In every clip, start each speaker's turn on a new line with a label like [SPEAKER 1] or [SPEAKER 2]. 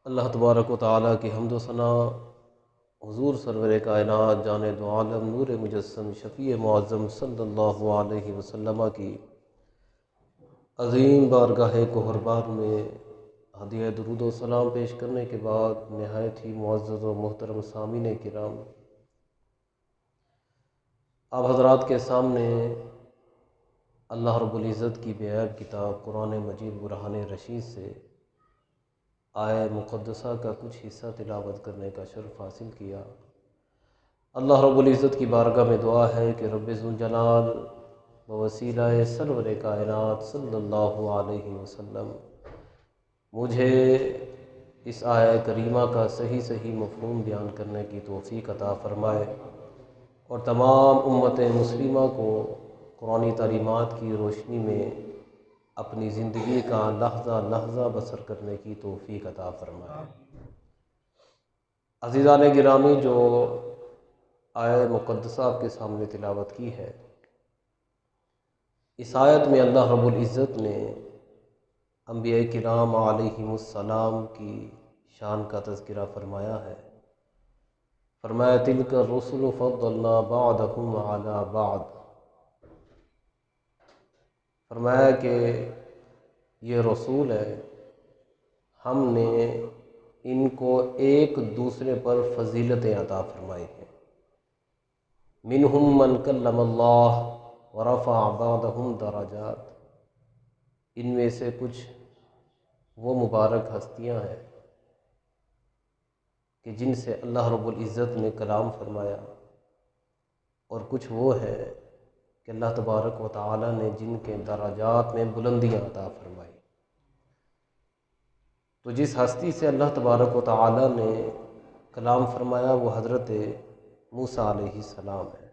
[SPEAKER 1] اللہ تبارک و تعالیٰ کی حمد و ثنا حضور سرور کائنات جان دو عالم نور مجسم شفیع معظم صلی اللہ علیہ وسلم کی عظیم بارگاہ کوہربار میں ہدیہ درود و سلام پیش کرنے کے بعد نہایت ہی معزز و محترم سامعین کرام، آپ حضرات کے سامنے اللہ رب العزت کی بے عیب کتاب قرآن مجید برہان رشید سے آیہ مقدسہ کا کچھ حصہ تلاوت کرنے کا شرف حاصل کیا۔ اللہ رب العزت کی بارگاہ میں دعا ہے کہ رب ذوالجلال بوسیلہ سرور کائنات صلی اللہ علیہ وسلم مجھے اس آیہ کریمہ کا صحیح مفہوم بیان کرنے کی توفیق عطا فرمائے اور تمام امت مسلمہ کو قرآنی تعلیمات کی روشنی میں اپنی زندگی کا لحظہ لحظہ بسر کرنے کی توفیق عطا فرمائے۔ عزیزان گرامی، جو آیہ مقدسہ آپ کے سامنے تلاوت کی ہے، اس آیت میں اللہ رب العزت نے انبیاء کرام علیہم السلام کی شان کا تذکرہ فرمایا ہے۔ فرمایا تلک الرسل فضلنا بعضهم علی بعض، فرمایا کہ یہ رسول ہے، ہم نے ان کو ایک دوسرے پر فضیلتیں عطا فرمائی ہیں۔ منہم من کلم اللہ ورفع بعضهم درجات، ان میں سے کچھ وہ مبارک ہستیاں ہیں کہ جن سے اللہ رب العزت نے کلام فرمایا، اور کچھ وہ ہے کہ اللہ تبارک و تعالی نے جن کے درجات میں بلندیاں عطا فرمائی۔ تو جس ہستی سے اللہ تبارک و تعالی نے کلام فرمایا وہ حضرت موسیٰ علیہ السلام ہے۔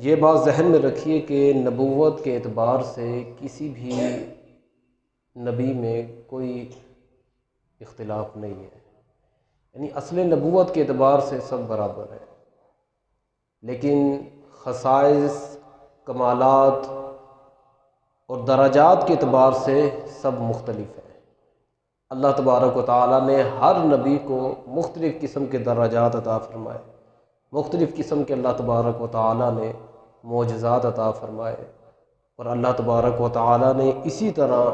[SPEAKER 1] یہ بات ذہن میں رکھیے کہ نبوت کے اعتبار سے کسی بھی نبی میں کوئی اختلاف نہیں ہے، یعنی اصل نبوت کے اعتبار سے سب برابر ہے، لیکن خصائص، کمالات اور درجات کے اعتبار سے سب مختلف ہیں۔ اللہ تبارک و تعالیٰ نے ہر نبی کو مختلف قسم کے درجات عطا فرمائے، مختلف قسم کے اللہ تبارک و تعالیٰ نے معجزات عطا فرمائے، اور اللہ تبارک و تعالیٰ نے اسی طرح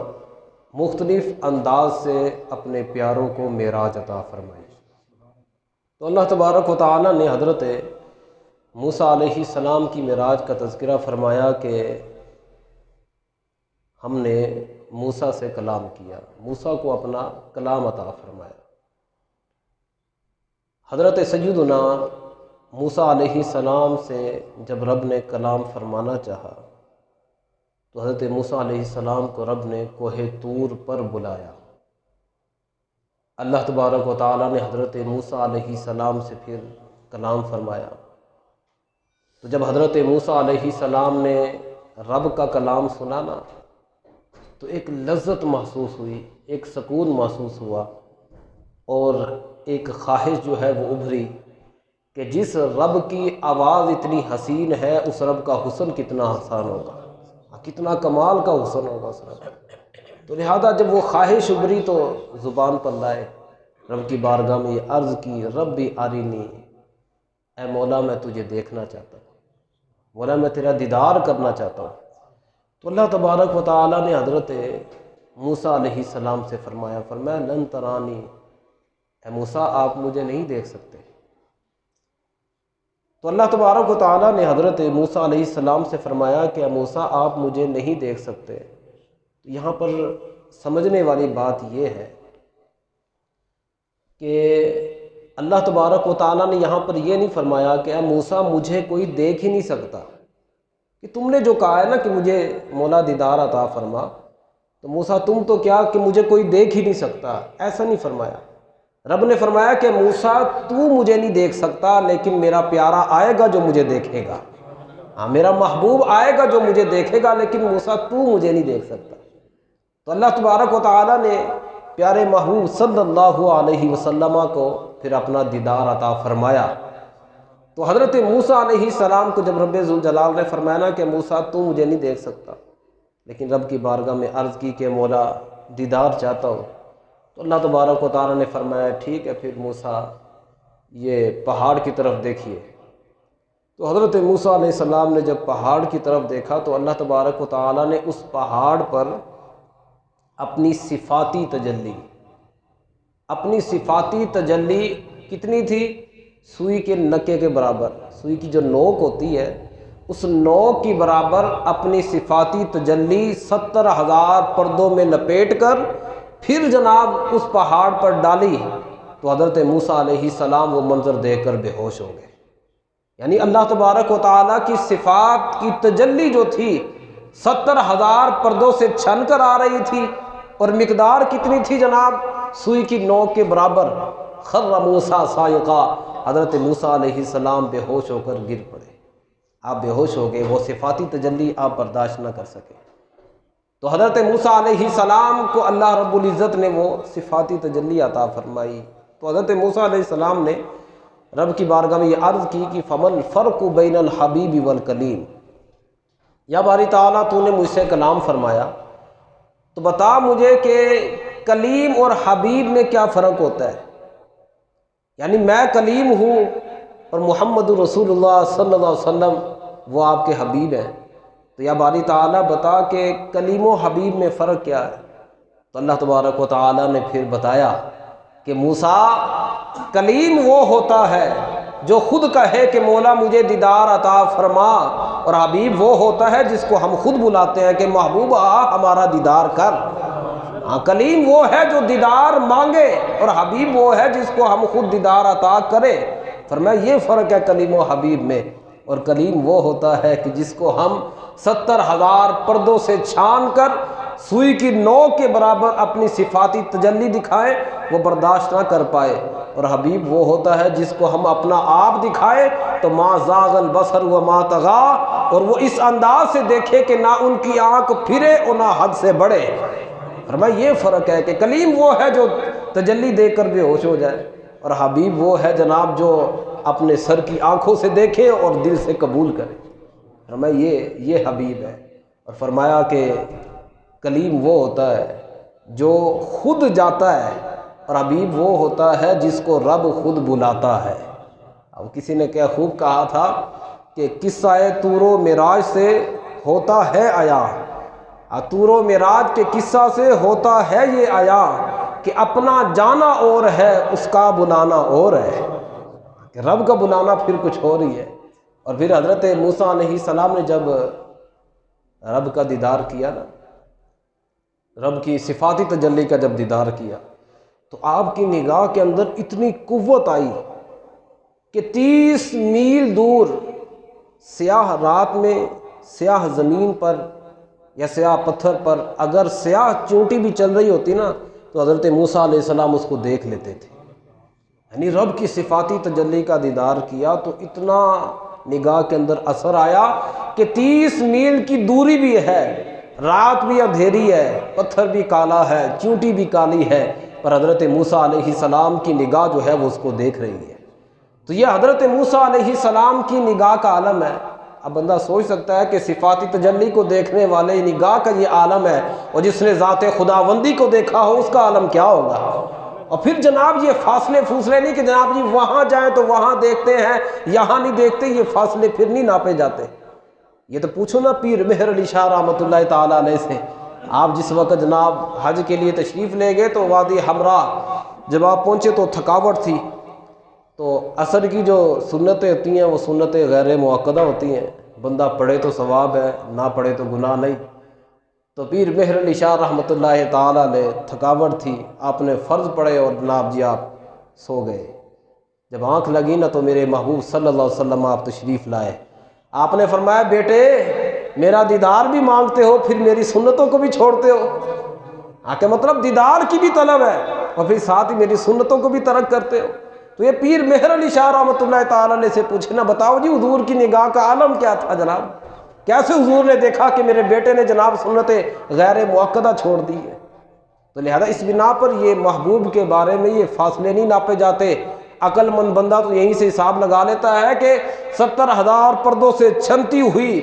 [SPEAKER 1] مختلف انداز سے اپنے پیاروں کو معراج عطا فرمائی۔ تو اللہ تبارک و تعالیٰ نے حضرت موسیٰ علیہ السلام کی معراج کا تذکرہ فرمایا کہ ہم نے موسیٰ سے کلام کیا، موسیٰ کو اپنا کلام عطا فرمایا۔ حضرت سیدنا موسیٰ علیہ السلام سے جب رب نے کلام فرمانا چاہا تو حضرت موسیٰ علیہ السلام کو رب نے کوہ طور پر بلایا۔ اللہ تبارک و تعالیٰ نے حضرت موسیٰ علیہ السلام سے پھر کلام فرمایا۔ تو جب حضرت موسیٰ علیہ السلام نے رب کا کلام سنا نا، تو ایک لذت محسوس ہوئی، ایک سکون محسوس ہوا، اور ایک خواہش جو ہے وہ ابھری کہ جس رب کی آواز اتنی حسین ہے، اس رب کا حسن کتنا حسین ہوگا، کتنا کمال کا حسن ہوگا اس رب کا۔ تو لہذا جب وہ خواہش ابھری تو زبان پر لائے، رب کی بارگاہ میں یہ عرض کی، ربی ارینی، اے مولا میں تجھے دیکھنا چاہتا ہوں، مولا میں تیرا دیدار کرنا چاہتا ہوں۔ تو اللہ تبارک و تعالیٰ نے حضرت موسیٰ علیہ السلام سے فرمایا لن ترانی، اے موسیٰ آپ مجھے نہیں دیکھ سکتے۔ تو اللہ تبارک و تعالیٰ نے حضرت موسیٰ علیہ السلام سے فرمایا کہ اے موسیٰ آپ مجھے نہیں دیکھ سکتے۔ یہاں پر سمجھنے والی بات یہ ہے کہ اللہ تبارک و تعالیٰ نے یہاں پر یہ نہیں فرمایا کہ اے موسیٰ مجھے کوئی دیکھ ہی نہیں سکتا، کہ تم نے جو کہا ہے نا کہ مجھے مولا دیدار عطا فرما، تو موسیٰ تم تو کیا کہ مجھے کوئی دیکھ ہی نہیں سکتا، ایسا نہیں فرمایا۔ رب نے فرمایا کہ موسیٰ تو مجھے نہیں دیکھ سکتا، لیکن میرا پیارا آئے گا جو مجھے دیکھے گا، ہاں میرا محبوب آئے گا جو مجھے دیکھے گا، لیکن موسیٰ تو مجھے نہیں دیکھ سکتا۔ تو اللہ تبارک و تعالیٰ نے پیارے محبوب صلی اللہ علیہ وسلم کو پھر اپنا دیدار عطا فرمایا۔ تو حضرت موسیٰ علیہ السلام کو جب رب ذوالجلال نے فرمایا کہ موسیٰ تو مجھے نہیں دیکھ سکتا، لیکن رب کی بارگاہ میں عرض کی کہ مولا دیدار چاہتا ہوں، تو اللہ تبارک و تعالیٰ نے فرمایا ٹھیک ہے پھر موسیٰ یہ پہاڑ کی طرف دیکھیے۔ تو حضرت موسیٰ علیہ السلام نے جب پہاڑ کی طرف دیکھا تو اللہ تبارک و تعالیٰ نے اس پہاڑ پر اپنی صفاتی تجلی کتنی تھی؟ سوئی کے نکے کے برابر، سوئی کی جو نوک ہوتی ہے اس نوک کی برابر اپنی صفاتی تجلی 70,000 پردوں میں لپیٹ کر پھر جناب اس پہاڑ پر ڈالی تو حضرت موسیٰ علیہ السلام وہ منظر دیکھ کر بے ہوش ہو گئے۔ یعنی اللہ تبارک و تعالیٰ کی صفات کی تجلی جو تھی 70,000 پردوں سے چھن کر آ رہی تھی، اور مقدار کتنی تھی جناب؟ سوئی کی نوک کے برابر۔ خر موسیٰ صاعقا، حضرت موسیٰ علیہ السلام بے ہوش ہو کر گر پڑے، آپ بے ہوش ہو گئے، وہ صفاتی تجلی آپ برداشت نہ کر سکے۔ تو حضرت موسیٰ علیہ السلام کو اللہ رب العزت نے وہ صفاتی تجلی عطا فرمائی۔ تو حضرت موسیٰ علیہ السلام نے رب کی بارگاہ میں یہ عرض کی کہ فمن فرق بین الحبیب والکلیم، یا باری تعالیٰ تو نے مجھ سے کلام فرمایا تو بتا مجھے کہ کلیم اور حبیب میں کیا فرق ہوتا ہے؟ یعنی میں کلیم ہوں اور محمد رسول اللہ صلی اللہ علیہ وسلم وہ آپ کے حبیب ہیں، تو یا باری تعالیٰ بتا کہ کلیم و حبیب میں فرق کیا ہے؟ تو اللہ تبارک و تعالیٰ نے پھر بتایا کہ موسیٰ کلیم وہ ہوتا ہے جو خود کہے کہ مولا مجھے دیدار عطا فرما، اور حبیب وہ ہوتا ہے جس کو ہم خود بلاتے ہیں کہ محبوب آ ہمارا دیدار کر۔ ہاں، کلیم وہ ہے جو دیدار مانگے، اور حبیب وہ ہے جس کو ہم خود دیدار عطا کرے۔ فرمایا یہ فرق ہے کلیم و حبیب میں، اور کلیم وہ ہوتا ہے کہ جس کو ہم 70,000 پردوں سے چھان کر سوئی کی نوک کے برابر اپنی صفاتی تجلی دکھائیں وہ برداشت نہ کر پائے، اور حبیب وہ ہوتا ہے جس کو ہم اپنا آپ دکھائے تو ما زاغ البصر وما طغی، اور وہ اس انداز سے دیکھے کہ نہ ان کی آنکھ پھرے اور نہ حد سے بڑھے۔ فرمایا یہ فرق ہے کہ کلیم وہ ہے جو تجلی دیکھ کر بے ہوش ہو جائے، اور حبیب وہ ہے جناب جو اپنے سر کی آنکھوں سے دیکھے اور دل سے قبول کرے۔ فرمایا یہ حبیب ہے۔ اور فرمایا کہ کلیم وہ ہوتا ہے جو خود جاتا ہے، اور حبیب وہ ہوتا ہے جس کو رب خود بلاتا ہے۔ اب کسی نے کیا خوب کہا تھا کہ قصہ طور و معراج سے ہوتا ہے عیاں، طور و معراج کے قصہ سے ہوتا ہے یہ عیاں کہ اپنا جانا اور ہے اس کا بلانا اور ہے، کہ رب کا بلانا پھر کچھ اور ہی ہے۔ اور پھر حضرت موسیٰ علیہ السلام نے جب رب کا دیدار کیا نا، رب کی صفاتی تجلی کا جب دیدار کیا تو آپ کی نگاہ کے اندر اتنی قوت آئی کہ 30 میل دور سیاہ رات میں سیاہ زمین پر یا سیاہ پتھر پر اگر سیاہ چونٹی بھی چل رہی ہوتی نا تو حضرت موسیٰ علیہ السلام اس کو دیکھ لیتے تھے۔ یعنی رب کی صفاتی تجلی کا دیدار کیا تو اتنا نگاہ کے اندر اثر آیا کہ 30 میل کی دوری بھی ہے، رات بھی اندھیری ہے، پتھر بھی کالا ہے، چونٹی بھی کالی ہے، پر حضرت موسیٰ علیہ السلام کی نگاہ جو ہے وہ اس کو دیکھ رہی ہے۔ تو یہ حضرت موسیٰ علیہ السلام کی نگاہ کا عالم ہے۔ اب بندہ سوچ سکتا ہے کہ صفاتی تجلی کو دیکھنے والے نگاہ کا یہ عالم ہے، اور جس نے ذات خداوندی کو دیکھا ہو اس کا عالم کیا ہوگا۔ اور پھر جناب یہ فاصلے نہیں کہ جناب جی وہاں جائیں تو وہاں دیکھتے ہیں، یہاں نہیں دیکھتے، یہ فاصلے پھر نہیں ناپے جاتے۔ یہ تو پوچھو نا پیر مہر علی شاہ رحمۃ اللہ تعالیٰ علیہ سے، آپ جس وقت جناب حج کے لیے تشریف لے گئے تو وادی حمراء جب آپ پہنچے تو تھکاوٹ تھی، تو عصر کی جو سنتیں ہوتی ہیں وہ سنتیں غیر مؤکدہ ہوتی ہیں، بندہ پڑھے تو ثواب ہے، نہ پڑھے تو گناہ نہیں۔ تو پیر مہر علی شاہ رحمۃ اللہ تعالیٰ علیہ تھکاوٹ تھی، آپ نے فرض پڑھے اور جناب جی آپ سو گئے۔ جب آنکھ لگی نا تو میرے محبوب صلی اللہ علیہ وسلم آپ تشریف لائے، آپ نے فرمایا بیٹے میرا دیدار بھی مانگتے ہو پھر میری سنتوں کو بھی چھوڑتے ہو۔ کہ مطلب دیدار کی بھی طلب ہے اور پھر ساتھ ہی میری سنتوں کو بھی ترک کرتے ہو۔ تو یہ پیر مہر علی شاہ رحمۃ اللہ تعالیٰ علیہ سے پوچھنا، بتاؤ جی حضور کی نگاہ کا عالم کیا تھا جناب، کیسے حضور نے دیکھا کہ میرے بیٹے نے جناب سنتیں غیر مؤکدہ چھوڑ دی ہے۔ تو لہذا اس بنا پر یہ محبوب کے بارے میں یہ فاصلے نہیں ناپے جاتے۔ عقل مند بندہ تو یہیں سے حساب لگا لیتا ہے کہ 70,000 پردوں سے چھنتی ہوئی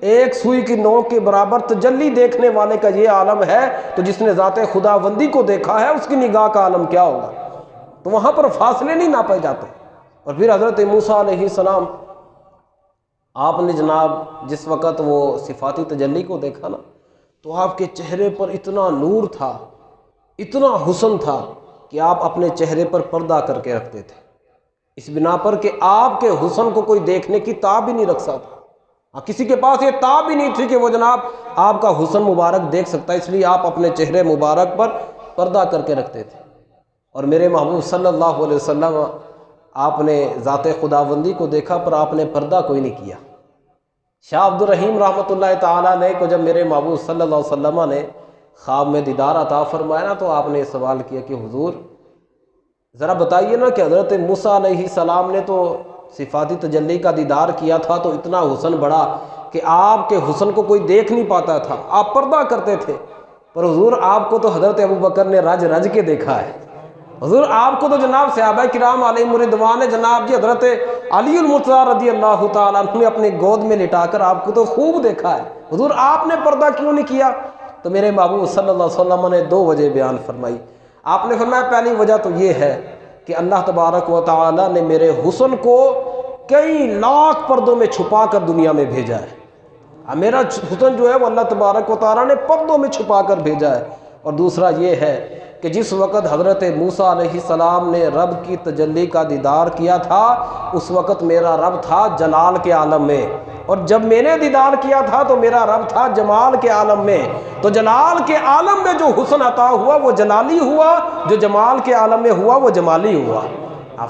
[SPEAKER 1] ایک سوئی کی نوک کے برابر تجلی دیکھنے والے کا یہ عالم ہے، تو جس نے ذات خداوندی کو دیکھا ہے اس کی نگاہ کا عالم کیا ہوگا؟ تو وہاں پر فاصلے نہیں ناپے جاتے۔ اور پھر حضرت موسیٰ علیہ السلام، آپ نے جناب جس وقت وہ صفاتی تجلی کو دیکھا نا، تو آپ کے چہرے پر اتنا نور تھا، اتنا حسن تھا کہ آپ اپنے چہرے پر پردہ کر کے رکھتے تھے، اس بنا پر کہ آپ کے حسن کو کوئی دیکھنے کی تاب ہی نہیں رکھ سکتا تھا، کسی کے پاس یہ تاب ہی نہیں تھی کہ وہ جناب آپ کا حسن مبارک دیکھ سکتا ہے، اس لیے آپ اپنے چہرے مبارک پر پردہ کر کے رکھتے تھے۔ اور میرے محبوب صلی اللہ علیہ وسلم، آپ نے ذات خداوندی کو دیکھا پر آپ نے پردہ کوئی نہیں کیا۔ شاہ عبد الرحیم رحمۃ اللہ تعالیٰ علیہ کو جب میرے محبوب صلی اللہ علیہ وسلم نے خواب میں دیدار عطا فرمایا نا، تو آپ نے سوال کیا کہ حضور ذرا بتائیے نا کہ حضرت موسیٰ علیہ السلام نے تو صفاتی تجلی کا دیدار کیا تھا تو اتنا حسن بڑھا کہ آپ کے حسن کو کوئی دیکھ نہیں پاتا تھا، آپ پردہ کرتے تھے، پر حضور آپ کو تو حضرت ابوبکر نے رج رج کے دیکھا ہے، حضور آپ کو تو جناب صحابہ کرام علیہم رضوان نے جناب جی حضرت علی المرتضیٰ رضی اللہ تعالیٰ عنہ نے اپنے گود میں لٹا کر آپ کو تو خوب دیکھا ہے، حضور آپ نے پردہ کیوں نہیں کیا؟ تو میرے محبوب صلی اللہ علیہ وسلم نے دو وجہ بیان فرمائی۔ آپ نے فرمایا پہلی وجہ تو یہ ہے کہ اللہ تبارک و تعالیٰ نے میرے حسن کو کئی لاکھ پردوں میں چھپا کر دنیا میں بھیجا ہے، میرا حسن جو ہے وہ اللہ تبارک و تعالیٰ نے پردوں میں چھپا کر بھیجا ہے۔ اور دوسرا یہ ہے کہ جس وقت حضرت موسیٰ علیہ السلام نے رب کی تجلی کا دیدار کیا تھا، اس وقت میرا رب تھا جلال کے عالم میں، اور جب میں نے دیدار کیا تھا تو میرا رب تھا جمال کے عالم میں۔ تو جلال کے عالم میں جو حسن عطا ہوا وہ جلالی ہوا، جو جمال کے عالم میں ہوا وہ جمالی ہوا۔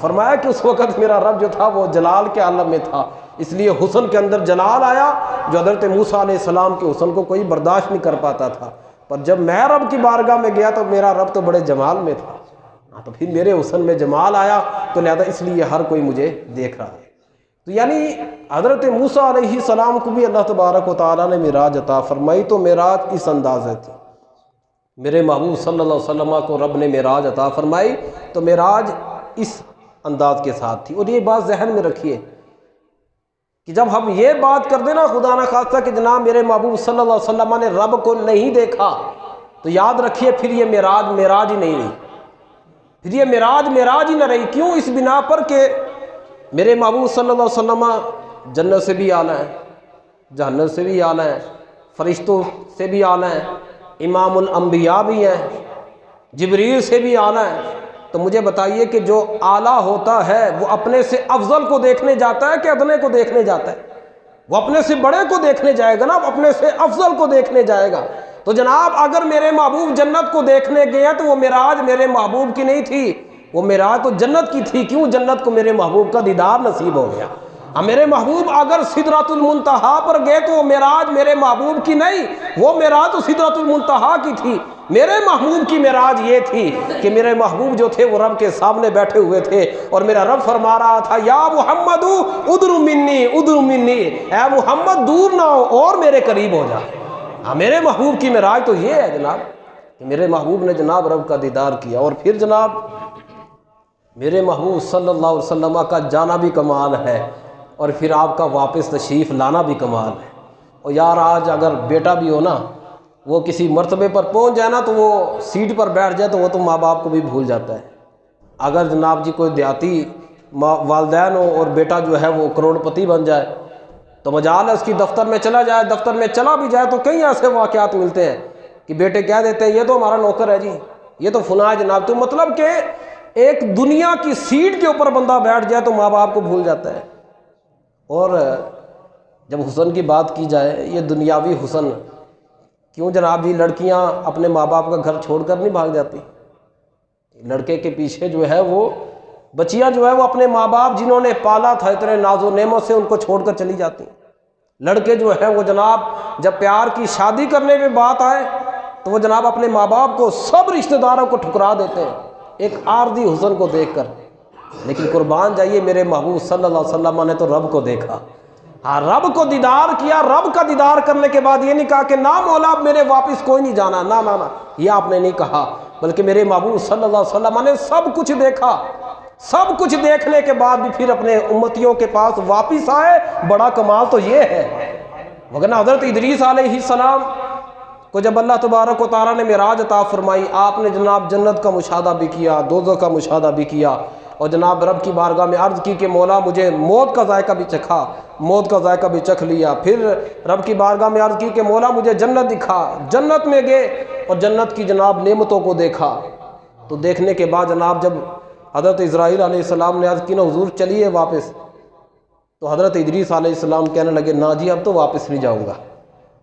[SPEAKER 1] فرمایا کہ اس وقت میرا رب جو تھا وہ جلال کے عالم میں تھا، اس لیے حسن کے اندر جلال آیا جو حضرت موسیٰ علیہ السلام کے حسن کو کوئی برداشت نہیں کر پاتا تھا، پر جب میں رب کی بارگاہ میں گیا تو میرا رب تو بڑے جمال میں تھا، تو پھر میرے حسن میں جمال آیا، تو لہذا اس لیے ہر کوئی مجھے دیکھ رہا ہے۔ تو یعنی حضرت موسیٰ علیہ السلام کو بھی اللہ تبارک و تعالیٰ نے معراج عطا فرمائی، تو معراج اس انداز تھی۔ میرے محبوب صلی اللہ علیہ وسلم کو رب نے معراج عطا فرمائی تو معراج اس انداز کے ساتھ تھی۔ اور یہ بات ذہن میں رکھیے کہ جب ہم یہ بات کر دیں نا خدا نہ خواستہ کہ جناب میرے محبوب صلی اللہ علیہ وسلم نے رب کو نہیں دیکھا، تو یاد رکھیے پھر یہ معراج ہی نہیں رہی، پھر یہ معراج ہی نہ رہی۔ کیوں؟ اس بنا پر کہ میرے محبوب صلی اللہ علیہ وسلم جنت سے بھی اعلیٰ ہیں، جہنم سے بھی اعلیٰ ہیں، فرشتوں سے بھی اعلیٰ ہیں، امام الانبیاء بھی ہیں، جبریل سے بھی اعلیٰ ہیں۔ تو مجھے بتائیے کہ جو اعلیٰ ہوتا ہے وہ اپنے سے افضل کو دیکھنے جاتا ہے کہ ادنے کو دیکھنے جاتا ہے؟ وہ اپنے سے بڑے کو دیکھنے جائے گا نا، وہ اپنے سے افضل کو دیکھنے جائے گا۔ تو جناب اگر میرے محبوب جنت کو دیکھنے گئے تو وہ معراج میرے محبوب کی نہیں تھی، وہ معراج تو جنت کی تھی۔ کیوں؟ جنت کو میرے محبوب کا دیدار نصیب ہو گیا۔ میرے محبوب اگر سدرۃ المنتہا پر گئے تو وہ معراج میرے محبوب کی نہیں، وہ معراج تو سدرۃ المنتہا کی تھی۔ میرے محبوب کی معراج یہ تھی کہ میرے محبوب جو تھے وہ رب کے سامنے بیٹھے ہوئے تھے، اور میرا رب فرما رہا تھا یا محمد ادر منی ادر منی، اے محمد دور نہ ہو اور میرے قریب ہو جا۔ میرے محبوب کی معراج تو یہ ہے جناب کہ میرے محبوب نے جناب رب کا دیدار کیا، اور پھر جناب میرے محبوب صلی اللہ علیہ وسلم کا جانا بھی کمال ہے، اور پھر آپ کا واپس تشریف لانا بھی کمال ہے۔ اور یار آج اگر بیٹا بھی ہو نا، وہ کسی مرتبے پر پہنچ جائے نا تو وہ سیٹ پر بیٹھ جائے تو وہ تو ماں باپ کو بھی بھول جاتا ہے۔ اگر جناب جی کوئی دیہاتی والدین ہو اور بیٹا جو ہے وہ کروڑ پتی بن جائے تو مجال ہے اس کی دفتر میں چلا جائے، دفتر میں چلا بھی جائے تو کئی ایسے واقعات ملتے ہیں کہ بیٹے کہہ دیتے ہیں یہ تو ہمارا نوکر ہے جی، یہ تو فلاں ہے جناب۔ تو مطلب کہ ایک دنیا کی سیٹ کے اوپر بندہ بیٹھ جائے تو ماں باپ کو بھول جاتا ہے۔ اور جب حسن کی بات کی جائے، یہ دنیاوی حسن، کیوں جناب جی لڑکیاں اپنے ماں باپ کا گھر چھوڑ کر نہیں بھاگ جاتی؟ لڑکے کے پیچھے جو ہے وہ بچیاں جو ہے وہ اپنے ماں باپ جنہوں نے پالا تھا اتنے ناز و نعمت سے، ان کو چھوڑ کر چلی جاتی ہیں۔ لڑکے جو ہے وہ جناب جب پیار کی شادی کرنے میں بات آئے تو وہ جناب اپنے ماں باپ کو سب رشتہ داروں کو ٹھکرا دیتے ہیں ایک عارضی حسن کو دیکھ کر۔ لیکن قربان جائیے میرے محبوب صلی اللہ علیہ وسلم نے تو رب کو دیکھا، ہاں رب کو دیدار کیا۔ رب کا دیدار کرنے کے بعد یہ نہیں کہا کہ نہ مولا میرے واپس کوئی نہیں جانا، نہ نہ نہ، یہ آپ نے نہیں کہا، بلکہ میرے محبوب صلی اللہ علیہ وسلم نے سب کچھ دیکھا۔ سب کچھ دیکھنے کے بعد بھی پھر اپنے امتیوں کے پاس واپس آئے۔ بڑا کمال تو یہ ہے وگرنہ حضرت ادریس علیہ السلام کو جب اللہ تبارک و تعالیٰ نے معراج عطا فرمائی، آپ نے جناب جنت کا مشاہدہ بھی کیا، دوزخ کا مشاہدہ بھی کیا، اور جناب رب کی بارگاہ میں عرض کی کہ مولا مجھے موت کا ذائقہ بھی چکھا، موت کا ذائقہ بھی چکھ لیا۔ پھر رب کی بارگاہ میں عرض کی کہ مولا مجھے جنت دکھا، جنت میں گئے اور جنت کی جناب نعمتوں کو دیکھا۔ تو دیکھنے کے بعد جناب جب حضرت اسرائیل علیہ السلام نے عرض کی نا حضور چلیے واپس، تو حضرت ادریس علیہ السلام کہنے لگے نا جی اب تو واپس نہیں جاؤں گا،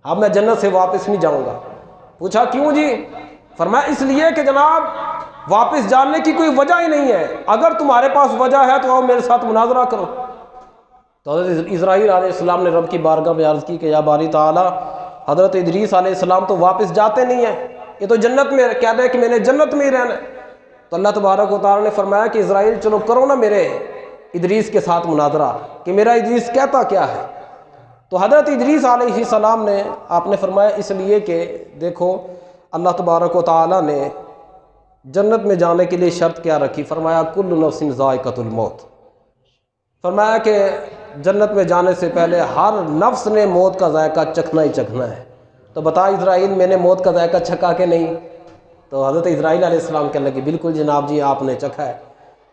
[SPEAKER 1] اب میں جنت سے واپس نہیں جاؤں گا۔ پوچھا کیوں جی؟ فرمایا اس لیے کہ جناب واپس جانے کی کوئی وجہ ہی نہیں ہے، اگر تمہارے پاس وجہ ہے تو آؤ میرے ساتھ مناظرہ کرو۔ تو حضرت اسرائیل علیہ السلام نے رب کی بارگاہ میں عرض کی کہ یا باری تعالیٰ حضرت ادریس علیہ السلام تو واپس جاتے نہیں ہیں، یہ تو جنت میں کہہ دے کہ میں نے جنت میں ہی رہنا ہے۔ تو اللہ تبارک و تعالیٰ نے فرمایا کہ اسرائیل چلو کرو نا میرے ادریس کے ساتھ مناظرہ کہ میرا ادریس کہتا کیا ہے۔ تو حضرت ادریس علیہ السلام نے آپ نے فرمایا اس لیے کہ دیکھو اللہ تبارک و تعالیٰ نے جنت میں جانے کے لیے شرط کیا رکھی، فرمایا کل نفس ذائقۃ الموت، فرمایا کہ جنت میں جانے سے پہلے ہر نفس نے موت کا ذائقہ چکھنا ہی چکھنا ہے۔ تو بتا اسرائیل میں نے موت کا ذائقہ چکھا کہ نہیں؟ تو حضرت اسرائیل علیہ السلام کہنے لگے بالکل جناب جی آپ نے چکھا ہے۔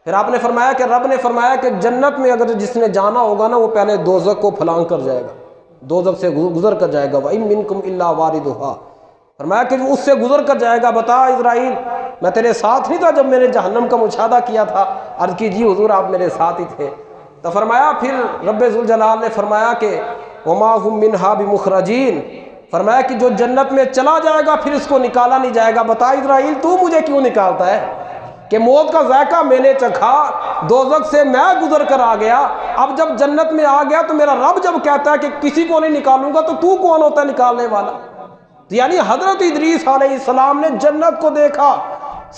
[SPEAKER 1] پھر آپ نے فرمایا کہ رب نے فرمایا کہ جنت میں اگر جس نے جانا ہوگا نا وہ پہلے دوزخ کو پھلانگ کر جائے گا، دوزخ سے گزر کر جائے گا، وَإِن مِّنكُمْ إِلَّا وَارِدُهَا، فرمایا کہ وہ اس سے گزر کر جائے گا۔ بتا اسرائیل میں تیرے ساتھ نہیں تھا جب میں نے جہنم کا مشاہدہ کیا تھا؟ عرض کی جی حضور آپ میرے ساتھ ہی تھے۔ تو فرمایا پھر رب ذوالجلال نے فرمایا کہ وَمَا هُم مِّنْهَا بِمُخْرَجِينَ، فرمایا کہ جو جنت میں چلا جائے گا پھر اس کو نکالا نہیں جائے گا۔ بتا اسرائیل تو مجھے کیوں نکالتا ہے کہ موت کا ذائقہ میں نے چکھا، دوزخ سے میں گزر کر آ گیا، اب جب جنت میں آ گیا تو میرا رب جب کہتا ہے کہ کسی کو نہیں نکالوں گا تو کون ہوتا ہے نکالنے والا؟ یعنی حضرت ادریس علیہ السلام نے جنت کو دیکھا،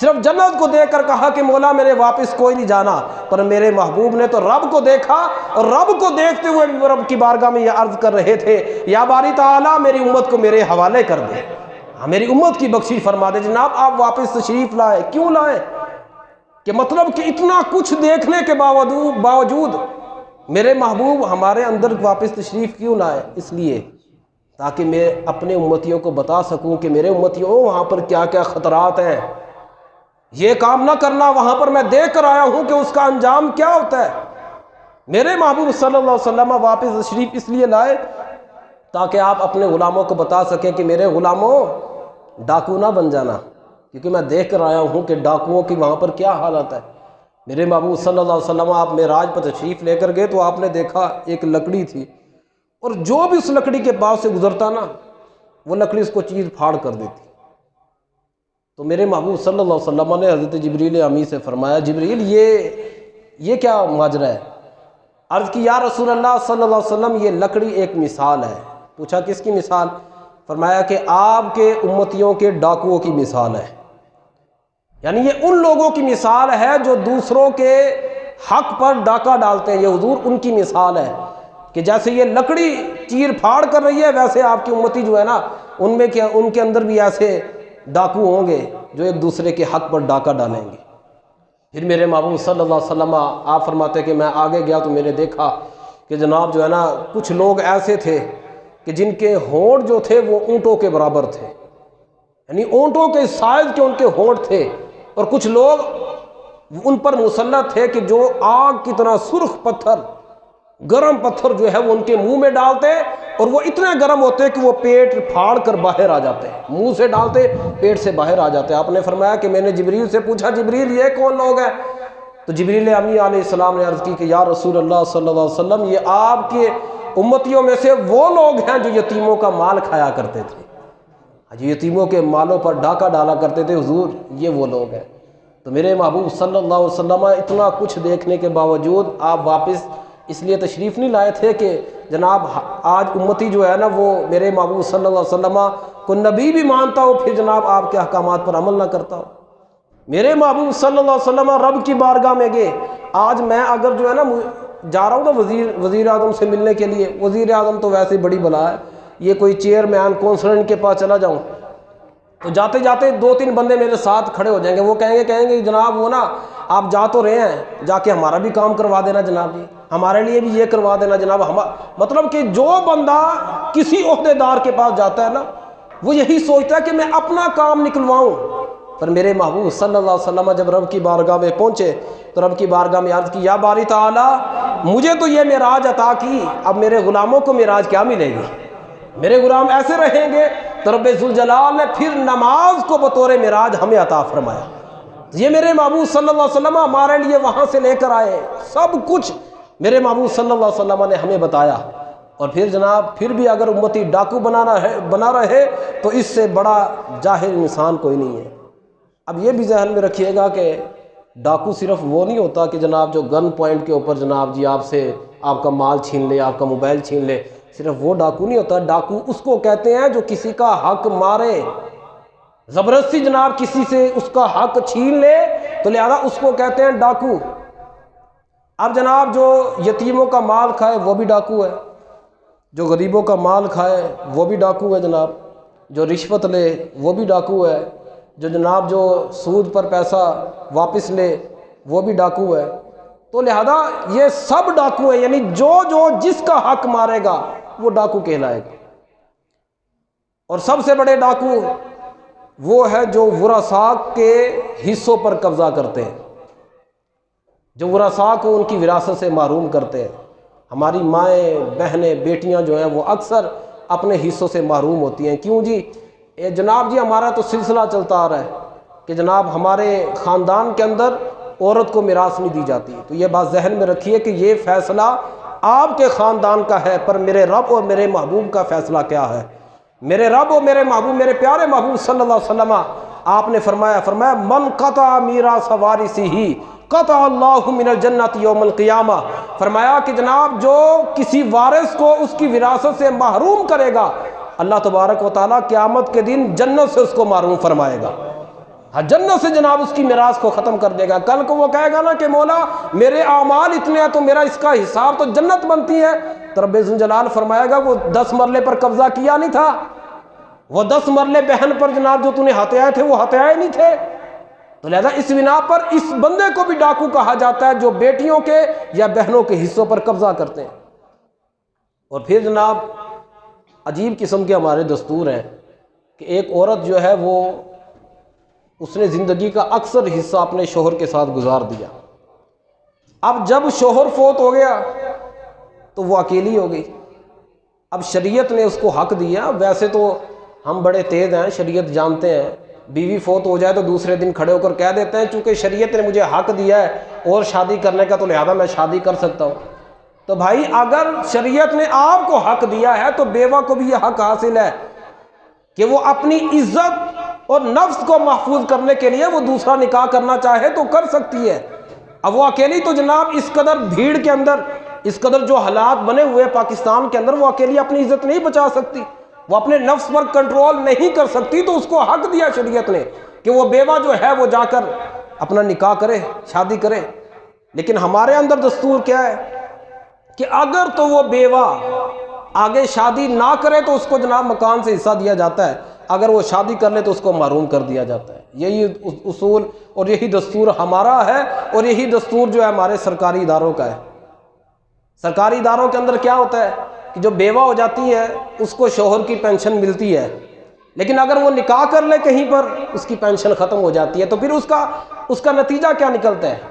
[SPEAKER 1] صرف جنت کو دیکھ کر کہا کہ مولا میرے واپس کوئی نہیں جانا، پر میرے محبوب نے تو رب کو دیکھا، اور رب کو دیکھتے ہوئے بھی وہ رب کی بارگاہ میں یہ عرض کر رہے تھے یا باری تعالیٰ میری امت کو میرے حوالے کر دے، میری امت کی بخشش فرما دے۔ جناب آپ واپس تشریف لائے، کیوں لائے؟ کہ مطلب کہ اتنا کچھ دیکھنے کے باوجود میرے محبوب ہمارے اندر واپس تشریف کیوں لائے؟ اس لیے تاکہ میں اپنے امتیوں کو بتا سکوں کہ میرے امتیوں وہاں پر کیا کیا خطرات ہیں، یہ کام نہ کرنا، وہاں پر میں دیکھ کر آیا ہوں کہ اس کا انجام کیا ہوتا ہے۔ میرے محبوب صلی اللہ علیہ وسلم واپس تشریف اس لیے لائے تاکہ آپ اپنے غلاموں کو بتا سکیں کہ میرے غلاموں ڈاکو نہ بن جانا، کیونکہ میں دیکھ کر آیا ہوں کہ ڈاکوؤں کی وہاں پر کیا حالت ہے۔ میرے محبوب صلی اللہ علیہ وسلم آپ معراج پر تشریف لے کر گئے تو آپ نے دیکھا ایک لکڑی تھی، اور جو بھی اس لکڑی کے پاس سے گزرتا نا وہ لکڑی اس کو چیر پھاڑ کر دیتی۔ تو میرے محبوب صلی اللہ علیہ وسلم نے حضرت جبریل امی سے فرمایا جبریل یہ کیا ماجرا ہے؟ عرض کی یا رسول اللہ صلی اللہ علیہ وسلم یہ لکڑی ایک مثال ہے۔ پوچھا کس کی مثال؟ فرمایا کہ آپ کے امتیوں کے ڈاکوؤں کی مثال ہے، یعنی یہ ان لوگوں کی مثال ہے جو دوسروں کے حق پر ڈاکہ ڈالتے ہیں، یہ حضور ان کی مثال ہے کہ جیسے یہ لکڑی چیر پھاڑ کر رہی ہے ویسے آپ کی امتی جو ہے نا ان کے اندر بھی ایسے ڈاکو ہوں گے جو ایک دوسرے کے حق پر ڈاکہ ڈالیں گے۔ پھر میرے محبوب صلی اللہ علیہ وسلم آپ فرماتے کہ میں آگے گیا تو میں نے دیکھا کہ جناب جو ہے نا کچھ لوگ ایسے تھے کہ جن کے ہونٹ جو تھے وہ اونٹوں کے برابر تھے، یعنی اونٹوں کے سائز کے ان کے ہونٹ تھے، اور کچھ لوگ ان پر مسلط تھے کہ جو آگ کی طرح سرخ پتھر، گرم پتھر جو ہے وہ ان کے منہ میں ڈالتے، اور وہ اتنے گرم ہوتے کہ وہ پیٹ پھاڑ کر باہر آ جاتے، منہ سے ڈالتے پیٹ سے باہر آ جاتے۔ آپ نے فرمایا کہ میں نے جبریل سے پوچھا جبریل یہ کون لوگ ہیں؟ تو جبریل امی علیہ السلام نے عرض کی کہ یا رسول اللہ صلی اللہ علیہ وسلم یہ آپ کے امتیوں میں سے وہ لوگ ہیں جو یتیموں کا مال کھایا کرتے تھے، جو یتیموں کے مالوں پر ڈاکہ ڈالا کرتے تھے، حضور یہ وہ لوگ ہیں۔ تو میرے محبوب صلی اللہ علیہ وسلم اتنا کچھ دیکھنے کے باوجود آپ واپس اس لیے تشریف نہیں لائے تھے کہ جناب آج امتی جو ہے نا وہ میرے محبوب صلی اللہ علیہ وسلم کو نبی بھی مانتا ہو پھر جناب آپ کے احکامات پر عمل نہ کرتا ہو۔ میرے محبوب صلی اللہ علیہ وسلم رب کی بارگاہ میں گئے، آج میں اگر جو ہے نا جا رہا ہوں نا وزیر اعظم سے ملنے کے لیے، وزیر اعظم تو ویسے بڑی بلا ہے، یہ کوئی چیئرمین کونسلر کے پاس چلا جاؤں تو جاتے جاتے 2-3 بندے میرے ساتھ کھڑے ہو جائیں گے، وہ کہیں گے جناب وہ نا آپ جا تو رہے ہیں، جا کے ہمارا بھی کام کروا دینا جناب جی، ہمارے لیے بھی یہ کروا دینا جناب. مطلب کہ جو بندہ کسی عہدیدار کے پاس جاتا ہے نا وہ یہی سوچتا ہے کہ میں اپنا کام نکلواؤں. پر میرے محبوب صلی اللہ علیہ وسلم جب رب کی بارگاہ میں پہنچے تو رب کی بارگاہ میں عرض کی یا باری تعالیٰ مجھے تو یہ معراج عطا کی، اب میرے غلاموں کو معراج کیا ملے گی؟ میرے غلام ایسے رہیں گے؟ تو رب ذوالجلال نے پھر نماز کو بطور معراج ہمیں عطا فرمایا. یہ میرے محبوب صلی اللہ علیہ وسلم ہمارے لیے وہاں سے لے کر آئے، سب کچھ میرے محبوب صلی اللہ علیہ وسلم نے ہمیں بتایا. اور پھر جناب پھر بھی اگر امتی ڈاکو بنا رہے تو اس سے بڑا جاہل انسان کوئی نہیں ہے. اب یہ بھی ذہن میں رکھیے گا کہ ڈاکو صرف وہ نہیں ہوتا کہ جناب جو گن پوائنٹ کے اوپر جناب جی آپ کا مال چھین لے، آپ کا موبائل چھین لے. صرف وہ ڈاکو نہیں ہوتا. ڈاکو اس کو کہتے ہیں جو کسی کا حق مارے، زبردستی جناب کسی سے اس کا حق چھین لے تو لہذا اس کو کہتے ہیں ڈاکو. اب جناب جو یتیموں کا مال کھائے وہ بھی ڈاکو ہے، جو غریبوں کا مال کھائے وہ بھی ڈاکو ہے جناب، جو رشوت لے وہ بھی ڈاکو ہے، جو جناب جو سود پر پیسہ واپس لے وہ بھی ڈاکو ہے. تو لہذا یہ سب ڈاکو ہیں، یعنی جو جس کا حق مارے گا وہ ڈاکو کہلائے گا. اور سب سے بڑے ڈاکو وہ ہے جو ورثاء کے حصوں پر قبضہ کرتے ہیں، جو ورثاء کو ان کی وراثت سے محروم کرتے ہیں. ہماری مائیں، بہنیں، بیٹیاں جو ہیں وہ اکثر اپنے حصوں سے محروم ہوتی ہیں. کیوں جی؟ جناب جی ہمارا تو سلسلہ چلتا آ رہا ہے کہ جناب ہمارے خاندان کے اندر عورت کو میراث نہیں دی جاتی. تو یہ بات ذہن میں رکھیے کہ یہ فیصلہ آپ کے خاندان کا ہے، پر میرے رب اور میرے محبوب کا فیصلہ کیا ہے؟ میرے رب اور میرے محبوب، میرے پیارے محبوب صلی اللہ علیہ وسلم آپ نے فرمایا من قطع میراث وارثہ قطع اللہ من الجنت یوم القیامہ. فرمایا کہ جناب جو کسی وارث کو اس کی وراثت سے محروم کرے گا اللہ تبارک و تعالیٰ قیامت کے دن جنت سے اس کو محروم فرمائے گا. ہاں جنت سے جناب اس کی میراث کو ختم کر دے گا. کل کو وہ کہے گا نا کہ مولا میرے اعمال اتنے ہیں تو میرا اس کا حساب تو جنت بنتی ہے. تو رب ذوالجلال فرمائے گا وہ 10 مرلے پر قبضہ کیا نہیں تھا، وہ 10 مرلے بہن پر جناب جو تو نے ہتھیائے تھے وہ ہتھیائے نہیں تھے. تو لہذا اس بنا پر اس بندے کو بھی ڈاکو کہا جاتا ہے جو بیٹیوں کے یا بہنوں کے حصوں پر قبضہ کرتے ہیں. اور پھر جناب عجیب قسم کے ہمارے دستور ہیں کہ ایک عورت جو ہے وہ اس نے زندگی کا اکثر حصہ اپنے شوہر کے ساتھ گزار دیا. اب جب شوہر فوت ہو گیا تو وہ اکیلی ہو گئی. اب شریعت نے اس کو حق دیا. ویسے تو ہم بڑے تیز ہیں، شریعت جانتے ہیں، بیوی فوت ہو جائے تو دوسرے دن کھڑے ہو کر کہہ دیتے ہیں چونکہ شریعت نے مجھے حق دیا ہے اور شادی کرنے کا تو لہذا میں شادی کر سکتا ہوں. تو بھائی اگر شریعت نے آپ کو حق دیا ہے تو بیوہ کو بھی یہ حق حاصل ہے کہ وہ اپنی عزت اور نفس کو محفوظ کرنے کے لیے وہ دوسرا نکاح کرنا چاہے تو کر سکتی ہے. اب وہ اکیلی تو جناب اس قدر بھیڑ کے اندر، اس قدر جو حالات بنے ہوئے پاکستان کے اندر، وہ اکیلی اپنی عزت نہیں بچا سکتی، وہ اپنے نفس پر کنٹرول نہیں کر سکتی. تو اس کو حق دیا شریعت نے کہ وہ بیوہ جو ہے وہ جا کر اپنا نکاح کرے، شادی کرے. لیکن ہمارے اندر دستور کیا ہے کہ اگر تو وہ بیوہ آگے شادی نہ کرے تو اس کو جناب مکان سے حصہ دیا جاتا ہے، اگر وہ شادی کر لے تو اس کو محروم کر دیا جاتا ہے. یہی اصول اور یہی دستور ہمارا ہے اور یہی دستور جو ہے ہمارے سرکاری اداروں کا ہے. سرکاری اداروں کے اندر کیا ہوتا ہے کہ جو بیوہ ہو جاتی ہے اس کو شوہر کی پینشن ملتی ہے، لیکن اگر وہ نکاح کر لے کہیں پر اس کی پینشن ختم ہو جاتی ہے. تو پھر اس کا نتیجہ کیا نکلتا ہے؟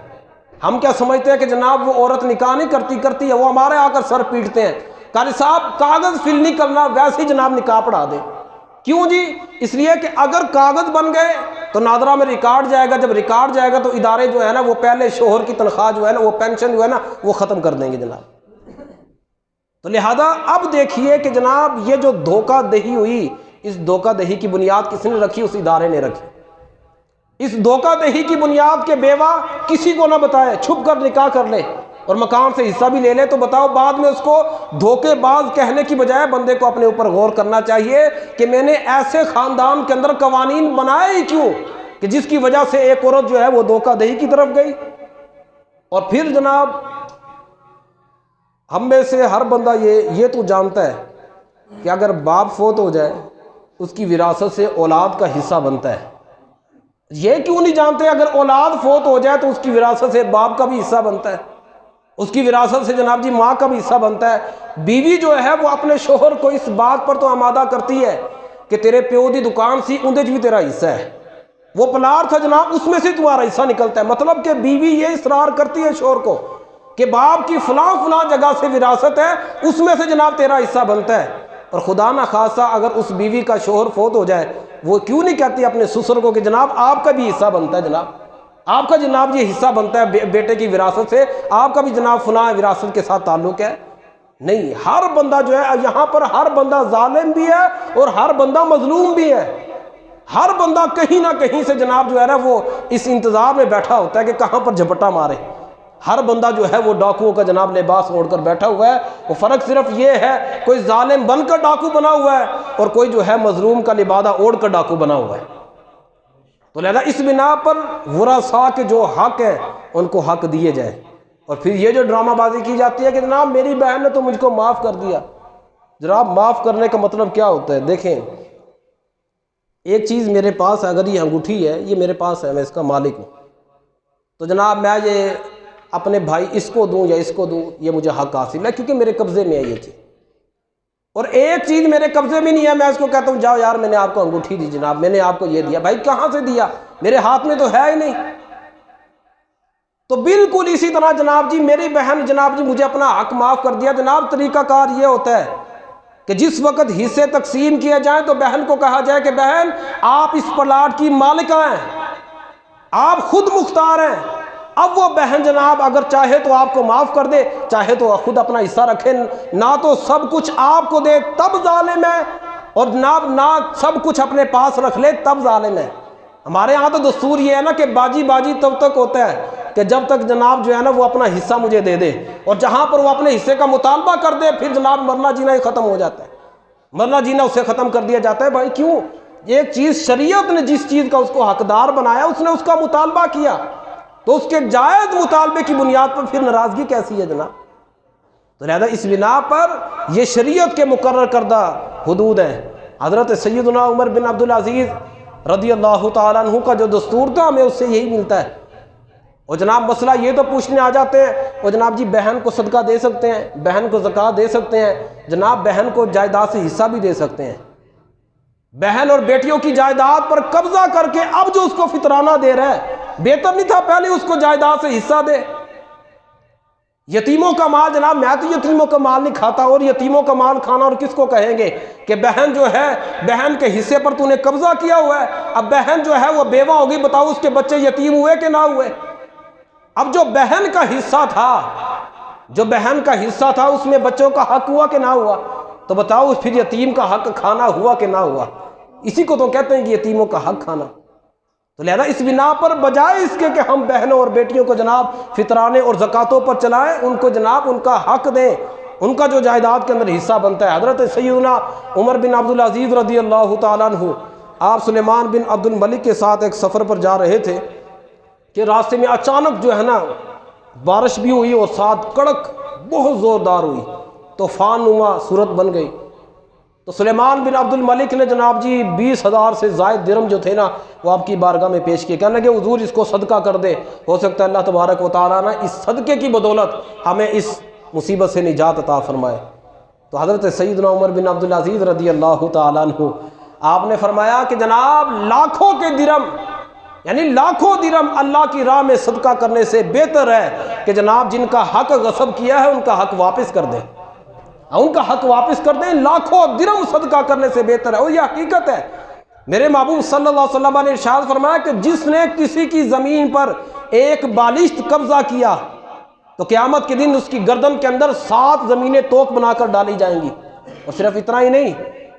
[SPEAKER 1] ہم کیا سمجھتے ہیں کہ جناب وہ عورت نکاح نہیں کرتی ہے، وہ ہمارے آ کر سر پیٹتے ہیں، قاضی صاحب کاغذ فل نہیں کرنا ویسے ہی جناب نکاح پڑھا دے. کیوں جی؟ اس لیے کہ اگر کاغذ بن گئے تو نادرہ میں ریکارڈ جائے گا، جب ریکارڈ جائے گا تو ادارے جو ہے نا وہ پہلے شوہر کی تنخواہ جو ہے نا وہ پینشن جو ہے نا وہ ختم کر دیں گے جناب. تو لہذا اب دیکھیے کہ جناب یہ جو دھوکہ دہی ہوئی، اس دھوکہ دہی کی بنیاد کس نے رکھی؟ اس ادارے نے رکھی. اس دھوکہ دہی کی بنیاد کے بیوہ کسی کو نہ بتائے، چھپ کر نکاح کر لے اور مکان سے حصہ بھی لے لے. تو بتاؤ بعد میں اس کو دھوکے باز کہنے کی بجائے بندے کو اپنے اوپر غور کرنا چاہیے کہ میں نے ایسے خاندان کے اندر قوانین بنائے ہی کیوں کہ جس کی وجہ سے ایک عورت جو ہے وہ دھوکہ دہی کی طرف گئی. اور پھر جناب ہم میں سے ہر بندہ یہ تو جانتا ہے کہ اگر باپ فوت ہو جائے اس کی وراثت سے اولاد کا حصہ بنتا ہے. یہ کیوں نہیں جانتے اگر اولاد فوت ہو جائے تو اس کی وراثت سے باپ کا بھی حصہ بنتا ہے؟ اس کی وراثت سے جناب جی ماں کا بھی حصہ بنتا ہے۔ بیوی جو ہے وہ اپنے شوہر کو اس بات پر تو آمادہ کرتی ہے کہ تیرے پیو دی دکان سی اندے بھی تیرا حصہ ہے، وہ پلار تھا جناب اس میں سے تمہارا حصہ نکلتا ہے۔ مطلب کہ بیوی یہ اصرار کرتی ہے شوہر کو کہ باپ کی فلاں فلاں جگہ سے وراثت ہے، اس میں سے جناب تیرا حصہ بنتا ہے۔ اور خدا نہ خاصہ اگر اس بیوی کا شوہر فوت ہو جائے، وہ کیوں نہیں کہتی اپنے سسر کو کہ جناب آپ کا بھی حصہ بنتا ہے، جناب آپ کا جناب یہ حصہ بنتا ہے بیٹے کی وراثت سے، آپ کا بھی جناب فلاں وراثت کے ساتھ تعلق ہے؟ نہیں، ہر بندہ جو ہے یہاں پر ہر بندہ ظالم بھی ہے اور ہر بندہ مظلوم بھی ہے۔ ہر بندہ کہیں نہ کہیں سے جناب جو ہے نا وہ اس انتظار میں بیٹھا ہوتا ہے کہ کہاں پر جھپٹا مارے۔ ہر بندہ جو ہے وہ ڈاکوؤں کا جناب لباس اوڑھ کر بیٹھا ہوا ہے، وہ فرق صرف یہ ہے کوئی ظالم بن کر ڈاکو بنا ہوا ہے اور کوئی جو ہے مظلوم کا لبادہ اوڑھ کر ڈاکو بنا ہوا ہے۔ تو لہذا اس بنا پر ورثاء کے جو حق ہے ان کو حق دیے جائے۔ اور پھر یہ جو ڈرامہ بازی کی جاتی ہے کہ جناب میری بہن نے تو مجھ کو معاف کر دیا، جناب معاف کرنے کا مطلب کیا ہوتا ہے؟ دیکھیں، ایک چیز میرے پاس اگر یہ انگوٹھی ہے، یہ میرے پاس ہے، میں اس کا مالک ہوں، تو جناب میں یہ اپنے بھائی اس کو دوں یا اس کو دوں، یہ مجھے حق حاصل ہے کیونکہ میرے قبضے میں ہے یہ چیز۔ اور ایک چیز میرے قبضے میں نہیں ہے، میں اس کو کہتا ہوں جاؤ یار میں نے آپ کو انگوٹھی دی جناب، میں نے آپ کو یہ دیا، بھائی کہاں سے دیا؟ میرے ہاتھ میں تو ہے ہی نہیں۔ تو بالکل اسی طرح جناب جی میری بہن جناب جی مجھے اپنا حق معاف کر دیا، جناب طریقہ کار یہ ہوتا ہے کہ جس وقت حصے تقسیم کیے جائیں تو بہن کو کہا جائے کہ بہن آپ اس پلاٹ کی مالکہ ہیں، آپ خود مختار ہیں۔ اب وہ بہن جناب اگر چاہے تو آپ کو معاف کر دے، چاہے تو خود اپنا حصہ رکھے، نہ تو سب کچھ آپ کو دے تب ظالم ہے، اور جناب نہ سب کچھ اپنے پاس رکھ لے تب ظالم ہے۔ ہمارے ہاں تو دستور یہ ہے نا کہ باجی باجی تب تک ہوتا ہے کہ جب تک جناب جو ہے نا وہ اپنا حصہ مجھے دے دے، اور جہاں پر وہ اپنے حصے کا مطالبہ کر دے پھر جناب مرنا جینا ہی ختم ہو جاتا ہے، مرنا جینا اسے ختم کر دیا جاتا ہے۔ بھائی کیوں؟ ایک چیز شریعت نے جس چیز کا اس کو حقدار بنایا اس نے اس کا مطالبہ کیا، تو اس کے جائز مطالبے کی بنیاد پر پھر ناراضگی کیسی ہے جناب؟ تو لہذا اس بنا پر یہ شریعت کے مقرر کردہ حدود ہیں۔ حضرت سیدنا عمر بن عبدالعزیز رضی اللہ تعالیٰ عنہ کا جو دستور تھا ہمیں اس سے یہی ملتا ہے۔ اور جناب مسئلہ یہ تو پوچھنے آ جاتے ہیں اور جناب جی بہن کو صدقہ دے سکتے ہیں، بہن کو زکوٰۃ دے سکتے ہیں، جناب بہن کو جائیداد سے حصہ بھی دے سکتے ہیں۔ بہن اور بیٹیوں کی جائیداد پر قبضہ کر کے اب جو اس کو فطرانہ دے رہا ہے، بہتر نہیں تھا پہلے اس کو جائیداد سے حصہ دے؟ یتیموں کا مال جناب میں تو یتیموں کا مال نہیں کھاتا، اور یتیموں کا مال کھانا اور کس کو کہیں گے کہ بہن جو ہے بہن کے حصے پر تو نے قبضہ کیا ہوا ہے، اب بہن جو ہے وہ بیوہ ہوگی، بتاؤ اس کے بچے یتیم ہوئے کہ نہ ہوئے؟ اب جو بہن کا حصہ تھا، جو بہن کا حصہ تھا اس میں بچوں کا حق ہوا کہ نہ ہوا؟ تو بتاؤ پھر یتیم کا حق کھانا ہوا کہ نہ ہوا؟ اسی کو تو کہتے ہیں کہ یتیموں کا حق کھانا۔ تو لہذا اس بنا پر بجائے اس کے کہ ہم بہنوں اور بیٹیوں کو جناب فطرانے اور زکاتوں پر چلائیں، ان کو جناب ان کا حق دیں، ان کا جو جائیداد کے اندر حصہ بنتا ہے۔ حضرت سیدنا عمر بن عبدالعزیز رضی اللہ تعالیٰ عنہ آپ سلیمان بن عبد الملک کے ساتھ ایک سفر پر جا رہے تھے کہ راستے میں اچانک جو ہے نا بارش بھی ہوئی اور ساتھ کڑک بہت زوردار ہوئی، طوفان نما صورت بن گئی۔ تو سلیمان بن عبد الملک نے جناب جی 20,000 سے زائد درہم جو تھے نا وہ آپ کی بارگاہ میں پیش کیے، کہنے لگے حضور اس کو صدقہ کر دے، ہو سکتا ہے اللہ تبارک و تعالیٰ نا اس صدقے کی بدولت ہمیں اس مصیبت سے نجات عطا فرمائے۔ تو حضرت سیدنا عمر بن عبدالعزیز رضی اللہ تعالیٰ عنہ آپ نے فرمایا کہ جناب لاکھوں کے درہم، یعنی لاکھوں درہم اللہ کی راہ میں صدقہ کرنے سے بہتر ہے کہ جناب جن کا حق غصب کیا ہے ان کا حق واپس کر دیں، ان کا حق واپس کر دیں، لاکھوں درہم صدقہ کرنے سے بہتر ہے۔ اور یہ حقیقت ہے، میرے محبوب صلی اللہ علیہ وسلم نے ارشاد فرمایا کہ جس نے کسی کی زمین پر ایک بالشت قبضہ کیا تو قیامت کے دن اس کی گردن کے اندر 7 زمینیں توق بنا کر ڈالی جائیں گی، اور صرف اتنا ہی نہیں،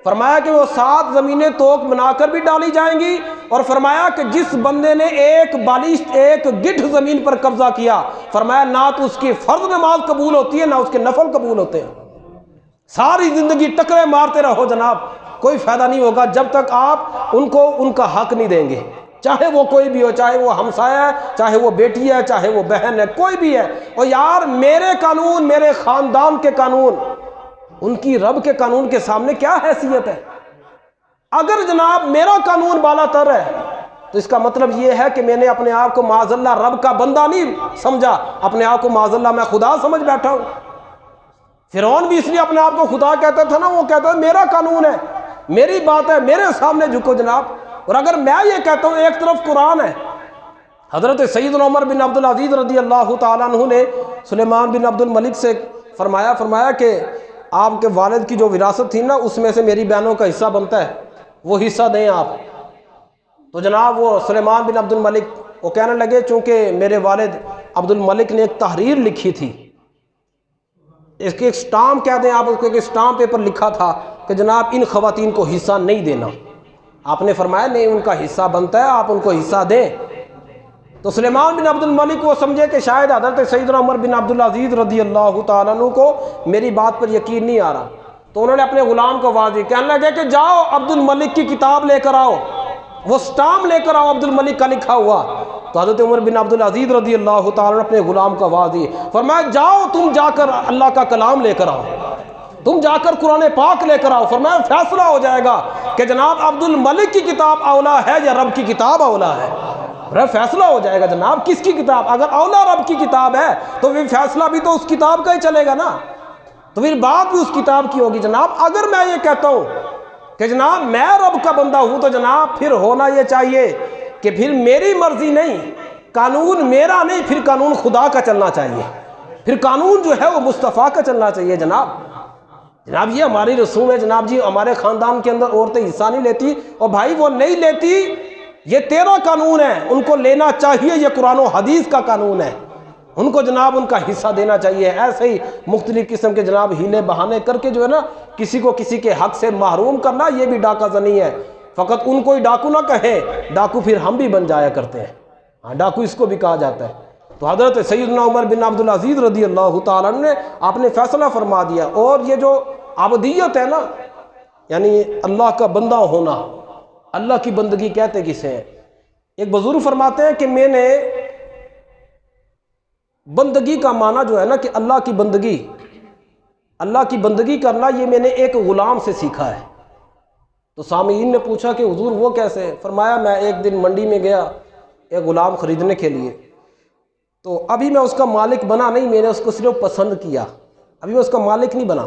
[SPEAKER 1] فرمایا کہ وہ 7 زمینیں توق بنا کر بھی ڈالی جائیں گی، اور فرمایا کہ جس بندے نے ایک بالشت ایک گٹھ زمین پر قبضہ کیا، فرمایا نہ تو اس کی فرض نماز قبول ہوتی ہے نہ اس کے نفل قبول ہوتے ہیں۔ ساری زندگی ٹکرے مارتے رہو جناب، کوئی فائدہ نہیں ہوگا جب تک آپ ان کو ان کا حق نہیں دیں گے، چاہے وہ کوئی بھی ہو، چاہے وہ ہمسایہ ہے، چاہے وہ بیٹی ہے، چاہے وہ بہن ہے، کوئی بھی ہے۔ اور یار میرے قانون، میرے خاندان کے قانون، ان کی رب کے قانون کے سامنے کیا حیثیت ہے؟ اگر جناب میرا قانون بالا تر ہے تو اس کا مطلب یہ ہے کہ میں نے اپنے آپ کو معاذ اللہ رب کا بندہ نہیں سمجھا، اپنے آپ کو معاذ اللہ میں خدا سمجھ بیٹھا ہوں۔ فرعون بھی اس لیے اپنے آپ کو خدا کہتا تھا نا، وہ کہتا ہے میرا قانون ہے، میری بات ہے، میرے سامنے جھکو جناب۔ اور اگر میں یہ کہتا ہوں ایک طرف قرآن ہے، حضرت سیدنا عمر بن عبد العزیز رضی اللہ تعالیٰ عنہ نے سلیمان بن عبد الملک سے فرمایا کہ آپ کے والد کی جو وراثت تھی نا، اس میں سے میری بہنوں کا حصہ بنتا ہے، وہ حصہ دیں آپ۔ تو جناب وہ سلیمان بن عبد الملک وہ کہنے لگے چونکہ میرے والد عبد الملک نے ایک تحریر لکھی تھی، اس کے ایک سٹامپ کہہ دیں آپ، اس کو ایک سٹامپ پیپر لکھا تھا کہ جناب ان خواتین کو حصہ نہیں دینا۔ آپ نے فرمایا نہیں، ان کا حصہ بنتا ہے، آپ ان کو حصہ دیں۔ تو سلیمان بن عبد الملک وہ سمجھے کہ شاید حضرت سیدنا عمر بن عبد العزیز رضی اللہ تعالیٰ عنہ کو میری بات پر یقین نہیں آ رہا، تو انہوں نے اپنے غلام کو آواز دی، کہنے لگے کہ جاؤ عبد الملک کی کتاب لے کر آؤ، وہ سٹامپ لے کر آؤ عبد الملک کا لکھا ہوا۔ تو حضرت عمر بن عبد العزیز رضی اللہ تعالیٰ نے اپنے غلام کو آواز دی، فرمایا جاؤ تم جا کر اللہ کا کلام لے کر آؤ، تم جا کر قرآن پاک لے کر آؤ۔ فرمایا فیصلہ ہو جائے گا کہ جناب عبد الملک کی کتاب اولا ہے یا رب کی کتاب اولا ہے۔ فیصلہ ہو جائے گا جناب کس کی کتاب، اگر اولا رب کی کتاب ہے تو پھر فیصلہ بھی تو اس کتاب کا ہی چلے گا نا، تو پھر بات بھی اس کتاب کی ہوگی جناب۔ اگر میں یہ کہتا ہوں کہ جناب میں رب کا بندہ ہوں تو جناب پھر ہونا یہ چاہیے کہ پھر میری مرضی نہیں، قانون میرا نہیں، پھر قانون خدا کا چلنا چاہیے، پھر قانون جو ہے وہ مصطفیٰ کا چلنا چاہیے جناب۔ یہ ہماری رسوم ہے جناب جی، ہمارے خاندان کے اندر عورتیں حصہ نہیں لیتی، اور بھائی وہ نہیں لیتی، یہ تیرا قانون ہے، ان کو لینا چاہیے، یہ قرآن و حدیث کا قانون ہے، ان کو جناب ان کا حصہ دینا چاہیے۔ ایسے ہی مختلف قسم کے جناب ہیلے بہانے کر کے جو ہے نا کسی کو کسی کے حق سے محروم کرنا، یہ بھی ڈاکہ زنی ہے۔ فقط ان کو ہی ڈاکو نہ کہیں، ڈاکو پھر ہم بھی بن جایا کرتے ہیں، ہاں ڈاکو اس کو بھی کہا جاتا ہے۔ تو حضرت سیدنا عمر بن عبد العزیز رضی اللہ تعالیٰ نے آپ نے فیصلہ فرما دیا۔ اور یہ جو عبدیت ہے نا، یعنی اللہ کا بندہ ہونا، اللہ کی بندگی کہتے کسے ہیں؟ ایک بزرگ فرماتے ہیں کہ میں نے بندگی کا معنی جو ہے نا کہ اللہ کی بندگی کرنا، یہ میں نے ایک غلام سے سیکھا ہے۔ تو سامعین نے پوچھا کہ حضور وہ کیسے؟ فرمایا میں ایک دن منڈی میں گیا ایک غلام خریدنے کے لیے، تو ابھی میں اس کا مالک بنا نہیں، میں نے اس کو صرف پسند کیا، ابھی میں اس کا مالک نہیں بنا،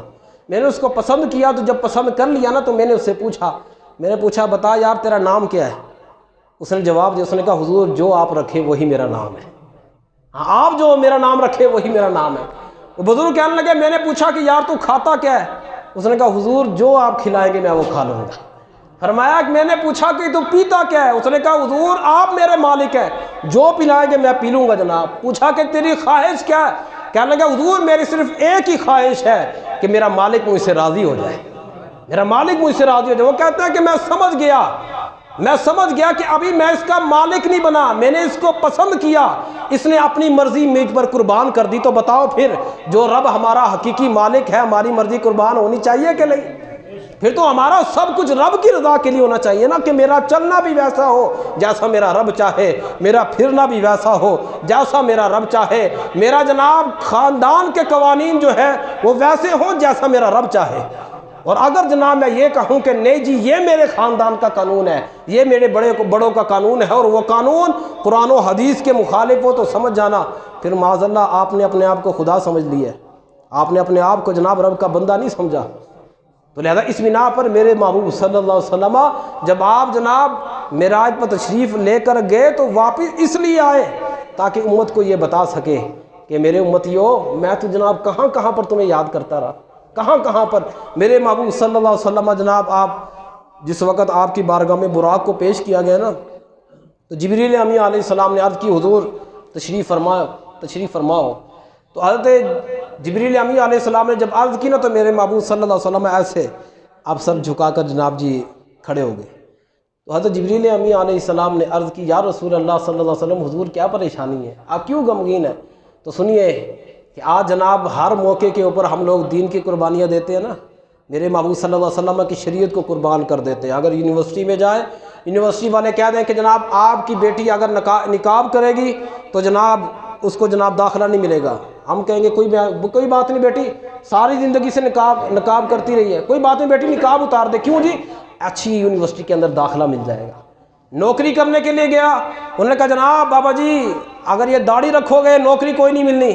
[SPEAKER 1] میں نے اس کو پسند کیا۔ تو جب پسند کر لیا نا تو میں نے اس سے پوچھا بتا یار تیرا نام کیا ہے؟ اس نے جواب دیا، اس نے کہا حضور جو آپ رکھے وہی میرا نام ہے، ہاں آپ جو میرا نام رکھے وہی میرا نام ہے۔ وہ بزرگ کہنے لگے میں نے پوچھا کہ یار تو کھاتا کیا ہے؟ اس نے کہا حضور جو آپ کھلائیں گے میں وہ کھا لوں گا۔ فرمایا کہ میں نے پوچھا کہ تو پیتا کیا ہے؟ اس نے کہا حضور آپ میرے مالک ہیں، جو پلائیں گے میں پی لوں گا جناب۔ پوچھا کہ تیری خواہش کیا ہے؟ کہنے لگا حضور میری صرف ایک ہی خواہش ہے کہ میرا مالک مجھ سے راضی ہو جائے، میرا مالک مجھ سے راضی ہو جائے۔ وہ کہتا ہے کہ میں سمجھ گیا کہ ابھی میں اس کا مالک نہیں بنا، میں نے اس کو پسند کیا، اس نے اپنی مرضی مجھ پر قربان کر دی، تو بتاؤ پھر جو رب ہمارا حقیقی مالک ہے ہماری مرضی قربان ہونی چاہیے کہ نہیں؟ پھر تو ہمارا سب کچھ رب کی رضا کے لیے ہونا چاہیے نا، کہ میرا چلنا بھی ویسا ہو جیسا میرا رب چاہے، میرا پھرنا بھی ویسا ہو جیسا میرا رب چاہے، میرا جناب خاندان کے قوانین جو ہے وہ ویسے ہوں جیسا میرا رب چاہے۔ اور اگر جناب میں یہ کہوں کہ نہیں جی یہ میرے خاندان کا قانون ہے، یہ میرے بڑوں کا قانون ہے، اور وہ قانون قرآن و حدیث کے مخالف ہو، تو سمجھ جانا پھر معاذ اللہ آپ نے اپنے آپ کو خدا سمجھ لیا ہے، آپ نے اپنے آپ کو جناب رب کا بندہ نہیں سمجھا۔ تو لہذا اس بنا پر میرے محبوب صلی اللہ علیہ وسلم جب آپ جناب معراج پر تشریف لے کر گئے تو واپس اس لیے آئے تاکہ امت کو یہ بتا سکے کہ میرے امتیو میں تو جناب کہاں کہاں پر تمہیں یاد کرتا رہا، کہاں کہاں پر میرے محبوب صلی اللہ علیہ وسلم جناب آپ جس وقت آپ کی بارگاہ میں براق کو پیش کیا گیا نا، تو جبریل امی علیہ السلام نے عرض کی حضور تشریف فرماؤ۔ تو حضرت جبریل امی علیہ السلام نے جب عرض کی نا تو میرے محبوب صلی اللہ علیہ وسلم ایسے آپ سر جھکا کر جناب جی کھڑے ہو گئے۔ تو حضرت جبریل امی علیہ السلام نے عرض کی یا رسول اللہ صلی اللہ علیہ وسلم حضور کیا پریشانی ہے، آپ کیوں غمگین ہیں؟ تو سنیے کہ آج جناب ہر موقع کے اوپر ہم لوگ دین کی قربانیاں دیتے ہیں نا، میرے محبوب صلی اللہ علیہ وسلم کی شریعت کو قربان کر دیتے ہیں۔ اگر یونیورسٹی میں جائیں، یونیورسٹی والے کہہ دیں کہ جناب آپ کی بیٹی اگر نقاب کرے گی تو جناب اس کو جناب داخلہ نہیں ملے گا، ہم کہیں گے کوئی بات نہیں بیٹی ساری زندگی سے نقاب کرتی رہی ہے، کوئی بات نہیں بیٹی نقاب اتار دے، کیوں جی؟ اچھی یونیورسٹی کے اندر داخلہ مل جائے گا۔ نوکری کرنے کے لیے گیا، انہوں نے کہا جناب بابا جی اگر یہ داڑھی رکھو گے نوکری کوئی نہیں ملنی،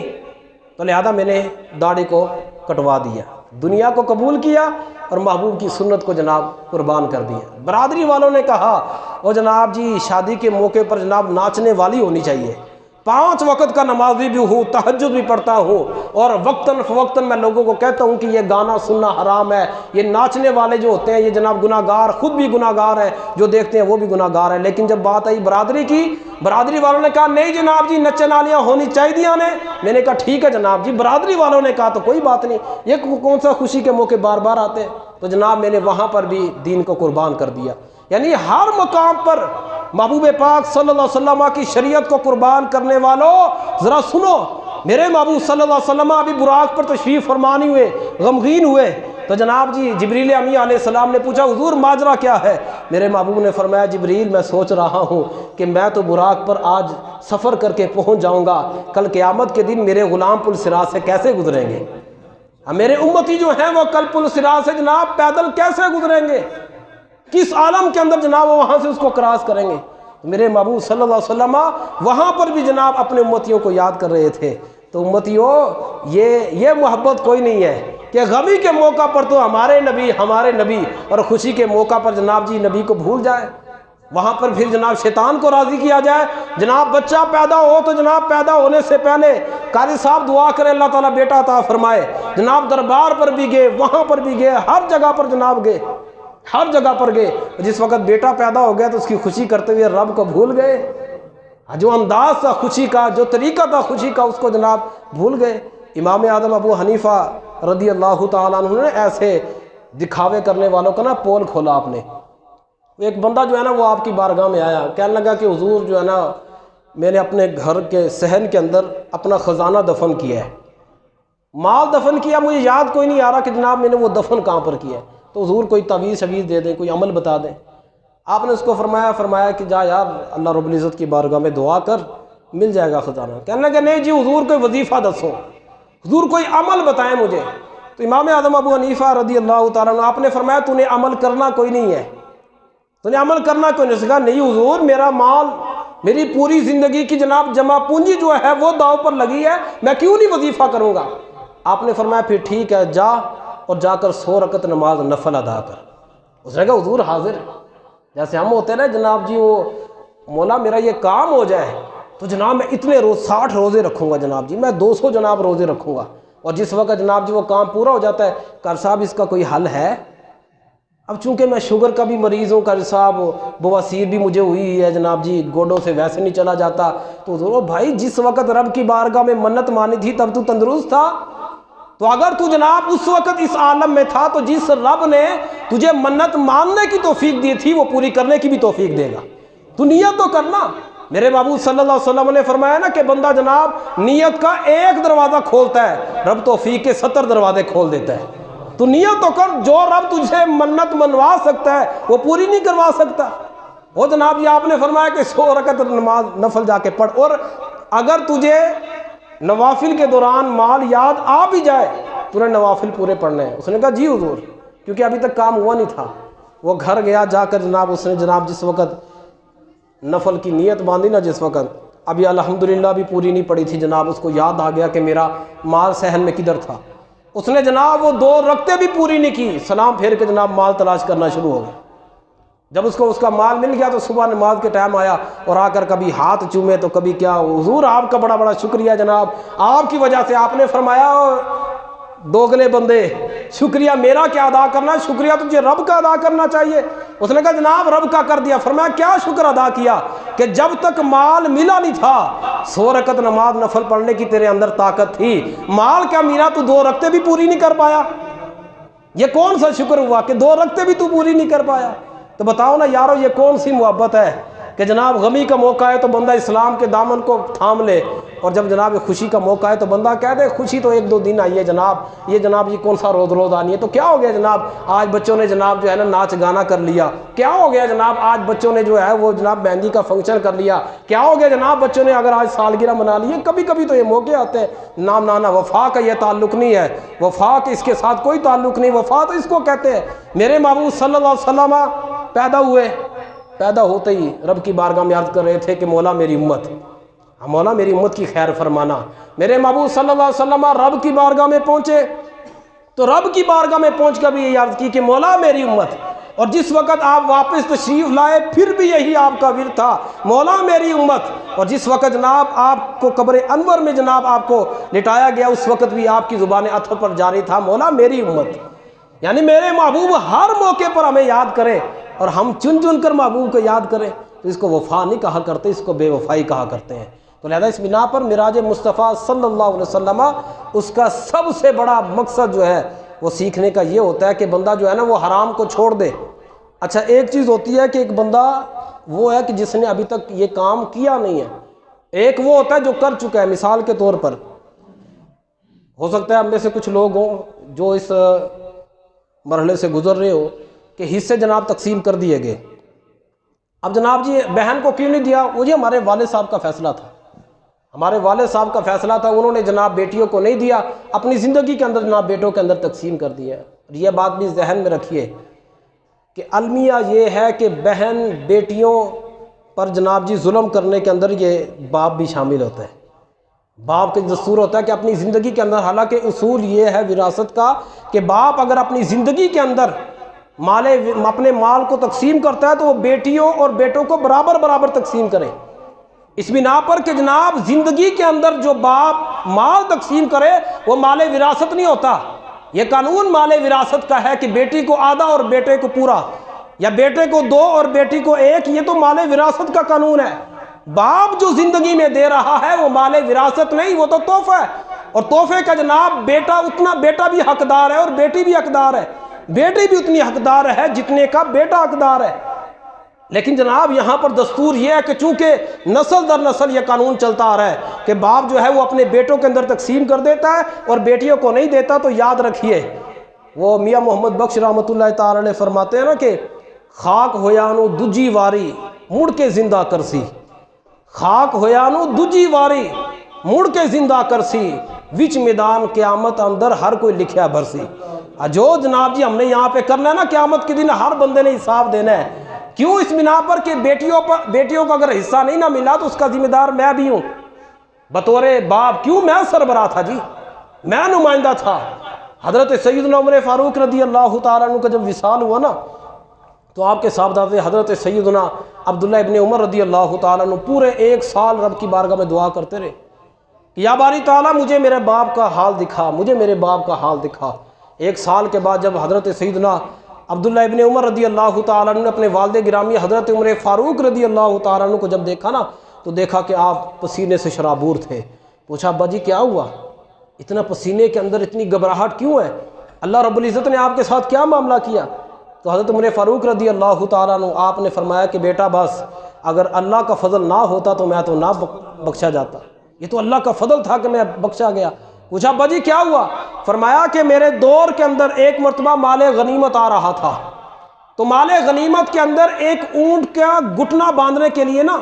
[SPEAKER 1] تو لہذا میں نے داڑھی کو کٹوا دیا، دنیا کو قبول کیا اور محبوب کی سنت کو جناب قربان کر دیا۔ برادری والوں نے کہا وہ جناب جی شادی کے موقع پر جناب ناچنے والی ہونی چاہیے، 5 وقت کا نمازی بھی ہوں، تہجد بھی پڑھتا ہوں، اور وقتاً فوقتاً میں لوگوں کو کہتا ہوں کہ یہ گانا سننا حرام ہے، یہ ناچنے والے جو ہوتے ہیں یہ جناب گناہ گار، خود بھی گناہ گار ہیں، جو دیکھتے ہیں وہ بھی گناہ گار ہیں۔ لیکن جب بات آئی برادری کی، برادری والوں نے کہا نہیں جناب جی نچے نالیاں ہونی چاہیے نے۔ میں نے کہا ٹھیک ہے جناب جی، برادری والوں نے کہا تو کوئی بات نہیں، یہ کون سا خوشی کے موقع بار بار آتے ہیں؟ تو جناب میں نے وہاں پر بھی دین کو قربان کر دیا۔ یعنی ہر مقام پر محبوب پاک صلی اللہ علیہ وسلم کی شریعت کو قربان کرنے والوں ذرا سنو، میرے محبوب صلی اللہ علیہ وسلم ابھی براق پر تشریف فرمانی ہوئے، غمگین ہوئے، تو جناب جی جبریل امی علیہ السلام نے پوچھا حضور ماجرا کیا ہے؟ میرے محبوب نے فرمایا جبریل میں سوچ رہا ہوں کہ میں تو براق پر آج سفر کر کے پہنچ جاؤں گا، کل قیامت کے دن میرے غلام پل صراط سے کیسے گزریں گے؟ میرے امتی جو ہیں وہ کل پل صراط سے جناب پیدل کیسے گزریں گے؟ کس عالم کے اندر جناب وہ وہاں سے اس کو کراس کریں گے؟ میرے محبوب صلی اللہ علیہ وسلم وہاں پر بھی جناب اپنے امتیوں کو یاد کر رہے تھے۔ تو امتیوں یہ محبت کوئی نہیں ہے کہ غمی کے موقع پر تو ہمارے نبی اور خوشی کے موقع پر جناب جی نبی کو بھول جائے، وہاں پر پھر جناب شیطان کو راضی کیا جائے۔ جناب بچہ پیدا ہو تو جناب پیدا ہونے سے پہلے قاری صاحب دعا کرے اللہ تعالیٰ بیٹا عطا فرمائے، جناب دربار پر بھی گئے، وہاں پر بھی گئے، ہر جگہ پر جناب گئے، ہر جگہ پر گئے۔ جس وقت بیٹا پیدا ہو گیا تو اس کی خوشی کرتے ہوئے رب کو بھول گئے، جو انداز تھا خوشی کا، جو طریقہ تھا خوشی کا، اس کو جناب بھول گئے۔ امام اعظم ابو حنیفہ رضی اللہ تعالیٰ عنہ نے ایسے دکھاوے کرنے والوں کا نا پول کھولا آپ نے۔ ایک بندہ جو ہے نا وہ آپ کی بارگاہ میں آیا، کہنے لگا کہ حضور جو ہے نا میں نے اپنے گھر کے صحن کے اندر اپنا خزانہ دفن کیا ہے، مال دفن کیا، مجھے یاد کوئی نہیں آ رہا کہ جناب میں نے وہ دفن کہاں پر کیا ہے، تو حضور کوئی تعویذ دے دیں، کوئی عمل بتا دیں۔ آپ نے اس کو فرمایا کہ جا یار اللہ رب العزت کی بارگاہ میں دعا کر، مل جائے گا خزانہ۔ کہنے لگا نہیں جی حضور کوئی وظیفہ دسو، حضور کوئی عمل بتائیں مجھے۔ تو امام اعظم ابو حنیفہ رضی اللہ تعالیٰ عنہ آپ نے فرمایا تو نے عمل کرنا کوئی نہیں ہے، تو نے عمل کرنا کوئی نہیں۔ کہا نہیں حضور میرا مال، میری پوری زندگی کی جناب جمع پونجی جو ہے وہ داؤ پر لگی ہے، میں کیوں نہیں وظیفہ کروں گا؟ آپ نے فرمایا پھر ٹھیک ہے جا اور جا کر 100 رکعت نماز نفل ادا کر۔ اس نے کہا حضور حاضر، جیسے ہم ہوتے ہیں نا جناب جی وہ مولا میرا یہ کام ہو جائے تو جناب میں اتنے 60 روزے رکھوں گا، جناب جی میں 200 جناب روزے رکھوں گا، اور جس وقت جناب جی وہ کام پورا ہو جاتا ہے قاری صاحب اس کا کوئی حل ہے؟ اب چونکہ میں شوگر کا بھی مریض ہوں قاری صاحب، بواسیر بھی مجھے ہوئی ہے جناب جی، گوڈوں سے ویسے نہیں چلا جاتا، تو حضور بھائی جس وقت رب کی بارگاہ میں منت مانی تھی تب تو تندرست تھا، تو اگر تو جناب اس وقت اس عالم میں تھا تو جس رب نے تجھے منت ماننے کی توفیق دی تھی وہ پوری کرنے کی بھی توفیق دے گا، تو نیت تو کرنا۔ میرے محبوب صلی اللہ علیہ وسلم نے فرمایا نا کہ بندہ جناب نیت کا ایک دروازہ کھولتا ہے، رب توفیق کے 70 دروازے کھول دیتا ہے، تو نیت تو کر، جو رب تجھے منت منوا سکتا ہے وہ پوری نہیں کروا سکتا۔ وہ جناب یہ آپ نے فرمایا کہ 100 رکعت نماز نفل جا کے پڑھ، اور اگر تجھے نوافل کے دوران مال یاد آ بھی جائے تو نے نوافل پورے پڑھنے ہیں۔ اس نے کہا جی حضور، کیونکہ ابھی تک کام ہوا نہیں تھا۔ وہ گھر گیا، جا کر جناب اس نے جناب جس وقت نفل کی نیت باندھی نا، جس وقت ابھی الحمدللہ بھی پوری نہیں پڑی تھی، جناب اس کو یاد آ گیا کہ میرا مال صحن میں کدھر تھا، اس نے جناب وہ 2 رکعتیں بھی پوری نہیں کی، سلام پھیر کے جناب مال تلاش کرنا شروع ہو گیا۔ جب اس کو اس کا مال مل گیا تو صبح نماز کے ٹائم آیا اور آ کر کبھی ہاتھ چومے تو کبھی کیا، حضور آپ کا بڑا بڑا شکریہ جناب، آپ کی وجہ سے۔ آپ نے فرمایا دوگلے بندے شکریہ میرا کیا ادا کرنا، شکریہ تجھے رب کا ادا کرنا چاہیے۔ اس نے کہا جناب رب کا کر دیا۔ فرمایا کیا شکر ادا کیا؟ کہ جب تک مال ملا نہیں تھا 100 رکعت نماز نفل پڑھنے کی تیرے اندر طاقت تھی، مال کیا میرا تو 2 رکعتیں بھی پوری نہیں کر پایا؟ یہ کون سا شکر ہوا کہ 2 رکعتیں بھی تو پوری نہیں کر پایا؟ تو بتاؤ نا یارو یہ کون سی محبت ہے کہ جناب غمی کا موقع ہے تو بندہ اسلام کے دامن کو تھام لے، اور جب جناب خوشی کا موقع ہے تو بندہ کہہ دے خوشی تو 1-2 دن آئی ہے جناب، یہ جناب یہ کون سا روز روز آنی ہے؟ تو کیا ہو گیا جناب آج بچوں نے جناب جو ہے نا ناچ گانا کر لیا، کیا ہو گیا جناب آج بچوں نے جو ہے وہ جناب مہندی کا فنکشن کر لیا، کیا ہو گیا جناب بچوں نے اگر آج سالگرہ منا لی ہے؟ کبھی کبھی تو یہ موقع آتے ہیں، نام نانا وفا کا یہ تعلق نہیں ہے، وفا کے اس کے ساتھ کوئی تعلق نہیں، وفا تو اس کو کہتے ہیں۔ میرے محبوب صلی اللہ علیہ وسلم پیدا ہوئے، پیدا ہوتے ہی رب کی بارگاہ میں عرض کر رہے تھے کہ مولا میری امت، مولا میری امت کی خیر فرمانا۔ میرے محبوب صلی اللہ علیہ وسلم رب کی بارگاہ میں پہنچے تو رب کی بارگاہ میں پہنچ کر بھی یہ عرض کی کہ مولا میری امت، اور جس وقت آپ واپس تشریف لائے پھر بھی یہی آپ کا ورد تھا، مولا میری امت، اور جس وقت جناب آپ کو قبر انور میں جناب آپ کو لٹایا گیا اس وقت بھی آپ کی زبان عطر پر جاری تھا مولا میری امت۔ یعنی میرے محبوب ہر موقع پر ہمیں یاد کریں اور ہم چن چن کر محبوب کو یاد کریں، تو اس کو وفا نہیں کہا کرتے، اس کو بے وفائی کہا کرتے ہیں۔ تو لہذا اس بنا پر معراج مصطفیٰ صلی اللہ علیہ وسلم اس کا سب سے بڑا مقصد جو ہے وہ سیکھنے کا یہ ہوتا ہے کہ بندہ جو ہے نا وہ حرام کو چھوڑ دے۔ اچھا ایک چیز ہوتی ہے کہ ایک بندہ وہ ہے کہ جس نے ابھی تک یہ کام کیا نہیں ہے، ایک وہ ہوتا ہے جو کر چکا ہے۔ مثال کے طور پر ہو سکتا ہے ہم میں سے کچھ لوگ ہوں جو اس مرحلے سے گزر رہے ہو کہ حصے جناب تقسیم کر دیے گئے، اب جناب جی بہن کو کیوں نہیں دیا؟ وہ جی ہمارے والد صاحب کا فیصلہ تھا، ہمارے والد صاحب کا فیصلہ تھا، انہوں نے جناب بیٹیوں کو نہیں دیا، اپنی زندگی کے اندر جناب بیٹوں کے اندر تقسیم کر دیا۔ اور یہ بات بھی ذہن میں رکھیے کہ المیہ یہ ہے کہ بہن بیٹیوں پر جناب جی ظلم کرنے کے اندر یہ باپ بھی شامل ہوتا ہے۔ باپ کا دستور ہوتا ہے کہ اپنی زندگی کے اندر، حالانکہ اصول یہ ہے وراثت کا کہ باپ اگر اپنی زندگی کے اندر اپنے مال کو تقسیم کرتا ہے تو وہ بیٹیوں اور بیٹوں کو برابر برابر تقسیم کرے، اس بنا پر کہ جناب زندگی کے اندر جو باپ مال تقسیم کرے وہ مال وراثت نہیں ہوتا۔ یہ قانون مال وراثت کا ہے کہ بیٹی کو آدھا اور بیٹے کو پورا، یا بیٹے کو 2 اور بیٹی کو 1، یہ تو مال وراثت کا قانون ہے۔ باپ جو زندگی میں دے رہا ہے وہ مال وراثت نہیں، وہ تو تحفہ ہے، اور تحفے کا جناب بیٹا بھی حقدار ہے اور بیٹی بھی حقدار ہے، بیٹی بھی اتنی حقدار ہے جتنے کا بیٹا حقدار ہے۔ لیکن جناب یہاں پر دستور یہ ہے کہ چونکہ نسل در نسل یہ قانون چلتا آ رہا ہے کہ باپ جو ہے وہ اپنے بیٹوں کے اندر تقسیم کر دیتا ہے اور بیٹیوں کو نہیں دیتا، تو یاد رکھیے وہ میاں محمد بخش رحمۃ اللہ تعالی علیہ فرماتے ہیں نا کہ خاک ہویانو دجی واری مڑ کے زندہ کرسی، خاک ہویانو دجی واری مڑ کے زندہ کرسی، وچ میدان قیامت اندر ہر کوئی لکھیا بھرسی۔ جو جناب جی ہم نے یہاں پہ کرنا ہے نا، قیامت کے دن ہر بندے نے حساب دینا ہے۔ کیوں؟ اس بنا پر کہ بیٹیوں کو اگر حصہ نہیں نہ ملا تو اس کا ذمہ دار میں بھی ہوں بطور باپ۔ کیوں؟ میں سربراہ تھا جی، میں نمائندہ تھا۔ حضرت سیدنا عمر فاروق رضی اللہ تعالیٰ عنہ کا جب وصال ہوا نا تو آپ کے صاحبزادے حضرت سیدنا عبداللہ ابن عمر رضی اللہ تعالیٰ عنہ پورے 1 سال رب کی بارگاہ میں دعا کرتے رہے کہ یا باری تعالیٰ مجھے میرے باپ کا حال دکھا، مجھے میرے باپ کا حال دکھا۔ 1 سال کے بعد جب حضرت سیدنا عبداللہ ابن عمر رضی اللہ تعالیٰ عنہ نے اپنے والد گرامی حضرت عمر فاروق رضی اللہ تعالیٰ عنہ کو جب دیکھا نا تو دیکھا کہ آپ پسینے سے شرابور تھے۔ پوچھا ابا جی کیا ہوا؟ اتنا پسینے کے اندر اتنی گھبراہٹ کیوں ہے؟ اللہ رب العزت نے آپ کے ساتھ کیا معاملہ کیا؟ تو حضرت عمر فاروق رضی اللہ تعالیٰ عنہ آپ نے فرمایا کہ بیٹا بس اگر اللہ کا فضل نہ ہوتا تو میں تو نہ بخشا جاتا، یہ تو اللہ کا فضل تھا کہ میں بخشا گیا۔ پوچھا ابا جی کیا ہوا؟ فرمایا کہ میرے دور کے اندر ایک مرتبہ مال غنیمت آ رہا تھا، تو مال غنیمت کے اندر ایک اونٹ کا گھٹنا باندھنے کے لیے نا،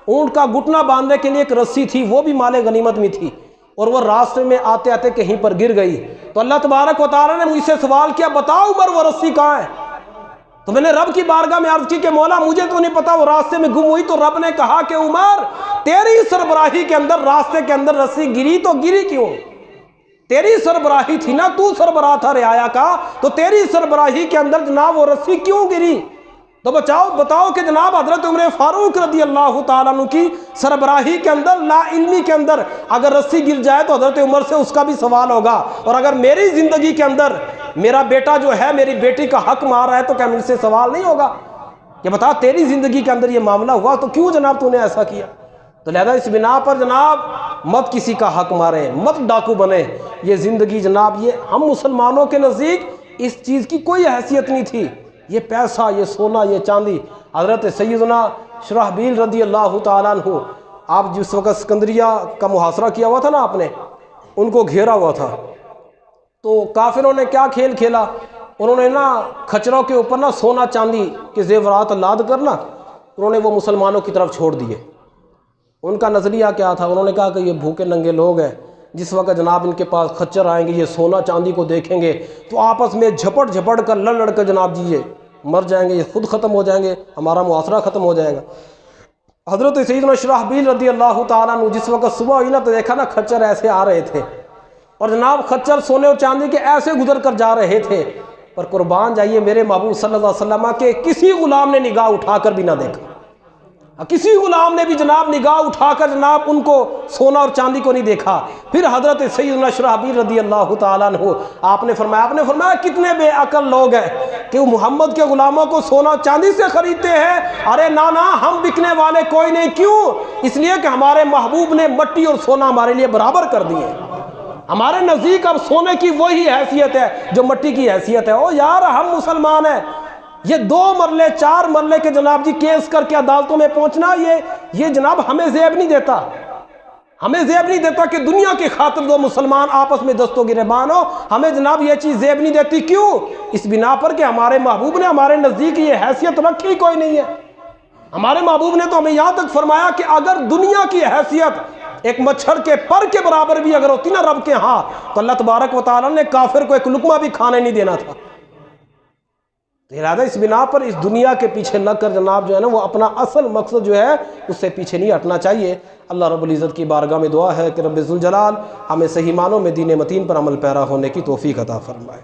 [SPEAKER 1] اونٹ کا گھٹنا باندھنے کے لیے ایک رسی تھی، وہ بھی مال غنیمت میں تھی، اور وہ راستے میں آتے آتے کہیں پر گر گئی۔ تو اللہ تبارک و تعالیٰ نے مجھ سے سوال کیا بتاؤ عمر وہ رسی کہاں ہے؟ تو میں نے رب کی بارگاہ میں عرض کی کہ مولا مجھے تو نہیں پتا، وہ راستے میں گم ہوئی۔ تو رب نے کہا کہ عمر تیری سربراہی کے اندر راستے کے اندر رسی گری تو گری کیوں؟ تیری سربراہی تھی نا، تو سربراہ تھا رعایا کا، تو تیری سربراہی کے اندر جناب وہ رسی کیوں گری؟ تو بتاؤ کہ جناب حضرت عمر فاروق رضی اللہ تعالیٰ عنہ کی سربراہی کے اندر، لا علمی کے اندر اگر رسی گر جائے تو حضرت عمر سے اس کا بھی سوال ہوگا، اور اگر میری زندگی کے اندر میرا بیٹا جو ہے میری بیٹی کا حق مار رہا ہے تو کیا مجھ سے سوال نہیں ہوگا کہ بتا تیری زندگی کے اندر یہ معاملہ ہوا تو کیوں جناب تو نے ایسا کیا؟ تو لہذا اس بنا پر جناب مت کسی کا حق ماریں، مت ڈاکو بنے۔ یہ زندگی جناب یہ ہم مسلمانوں کے نزدیک اس چیز کی کوئی حیثیت نہیں تھی، یہ پیسہ، یہ سونا، یہ چاندی۔ حضرت سیدنا شرحبیل رضی اللہ تعالیٰ عنہ، آپ جس وقت اسکندریہ کا محاصرہ کیا ہوا تھا نا آپ نے، ان کو گھیرا ہوا تھا، تو کافروں نے کیا کھیل کھیلا؟ انہوں نے نا کھچروں کے اوپر نا سونا چاندی کے زیورات لاد کر نا انہوں نے وہ مسلمانوں کی طرف چھوڑ دیے۔ ان کا نظریہ کیا تھا؟ انہوں نے کہا کہ یہ بھوکے ننگے لوگ ہیں، جس وقت جناب ان کے پاس خچر آئیں گے، یہ سونا چاندی کو دیکھیں گے تو آپس میں جھپٹ کر لڑ کر جناب جی مر جائیں گے، یہ خود ختم ہو جائیں گے، ہمارا معاشرہ ختم ہو جائے گا۔ حضرت سیدنا شرحبیل رضی اللہ تعالیٰ عنہ جس وقت صبح ہوئی نا تو دیکھا نا کھچر ایسے آ رہے تھے، اور جناب خچر سونے اور چاندی کے ایسے گزر کر جا رہے تھے، پر قربان جائیے میرے محبوب صلی اللہ علیہ وسلم کے کسی غلام نے نگاہ اٹھا کر بھی نہ دیکھا، کسی غلام نے بھی جناب نگاہ اٹھا کر جناب ان کو سونا اور چاندی کو نہیں دیکھا۔ پھر حضرت سیدنا شرحبیل رضی اللہ تعالیٰ عنہ آپ نے فرمایا کتنے بے عقل لوگ ہیں کہ وہ محمد کے غلاموں کو سونا اور چاندی سے خریدتے ہیں۔ ارے نانا، ہم بکنے والے کوئی نہیں، کیوں؟ اس لیے کہ ہمارے محبوب نے مٹی اور سونا ہمارے لیے برابر کر دیے۔ ہمارے نزدیک اب سونے کی وہی حیثیت ہے جو مٹی کی حیثیت ہے۔ او یار، ہم مسلمان ہیں، یہ 2 مرلے 4 مرلے کے جناب جی کیس کر کے عدالتوں میں پہنچنا، یہ جناب ہمیں زیب نہیں دیتا، ہمیں زیب نہیں دیتا کہ دنیا کی خاطر 2 مسلمان آپس میں دست و گریبان ہو، ہمیں جناب یہ چیز زیب نہیں دیتی۔ کیوں؟ اس بنا پر کہ ہمارے محبوب نے ہمارے نزدیک یہ حیثیت رکھی کوئی نہیں ہے۔ ہمارے محبوب نے تو ہمیں یہاں تک فرمایا کہ اگر دنیا کی حیثیت ایک مچھر کے پر کے برابر بھی اگر ہوتی نا رب کے ہاں، تو اللہ تبارک و تعالیٰ نے کافر کو ایک لقمہ بھی کھانے نہیں دینا تھا۔ لہذا اس بنا پر اس دنیا کے پیچھے لگ کر جناب جو ہے نا وہ اپنا اصل مقصد جو ہے اس سے پیچھے نہیں ہٹنا چاہیے۔ اللہ رب العزت کی بارگاہ میں دعا ہے کہ رب ذوالجلال ہمیں صحیح معنوں میں دین متین پر عمل پیرا ہونے کی توفیق عطا فرمائے۔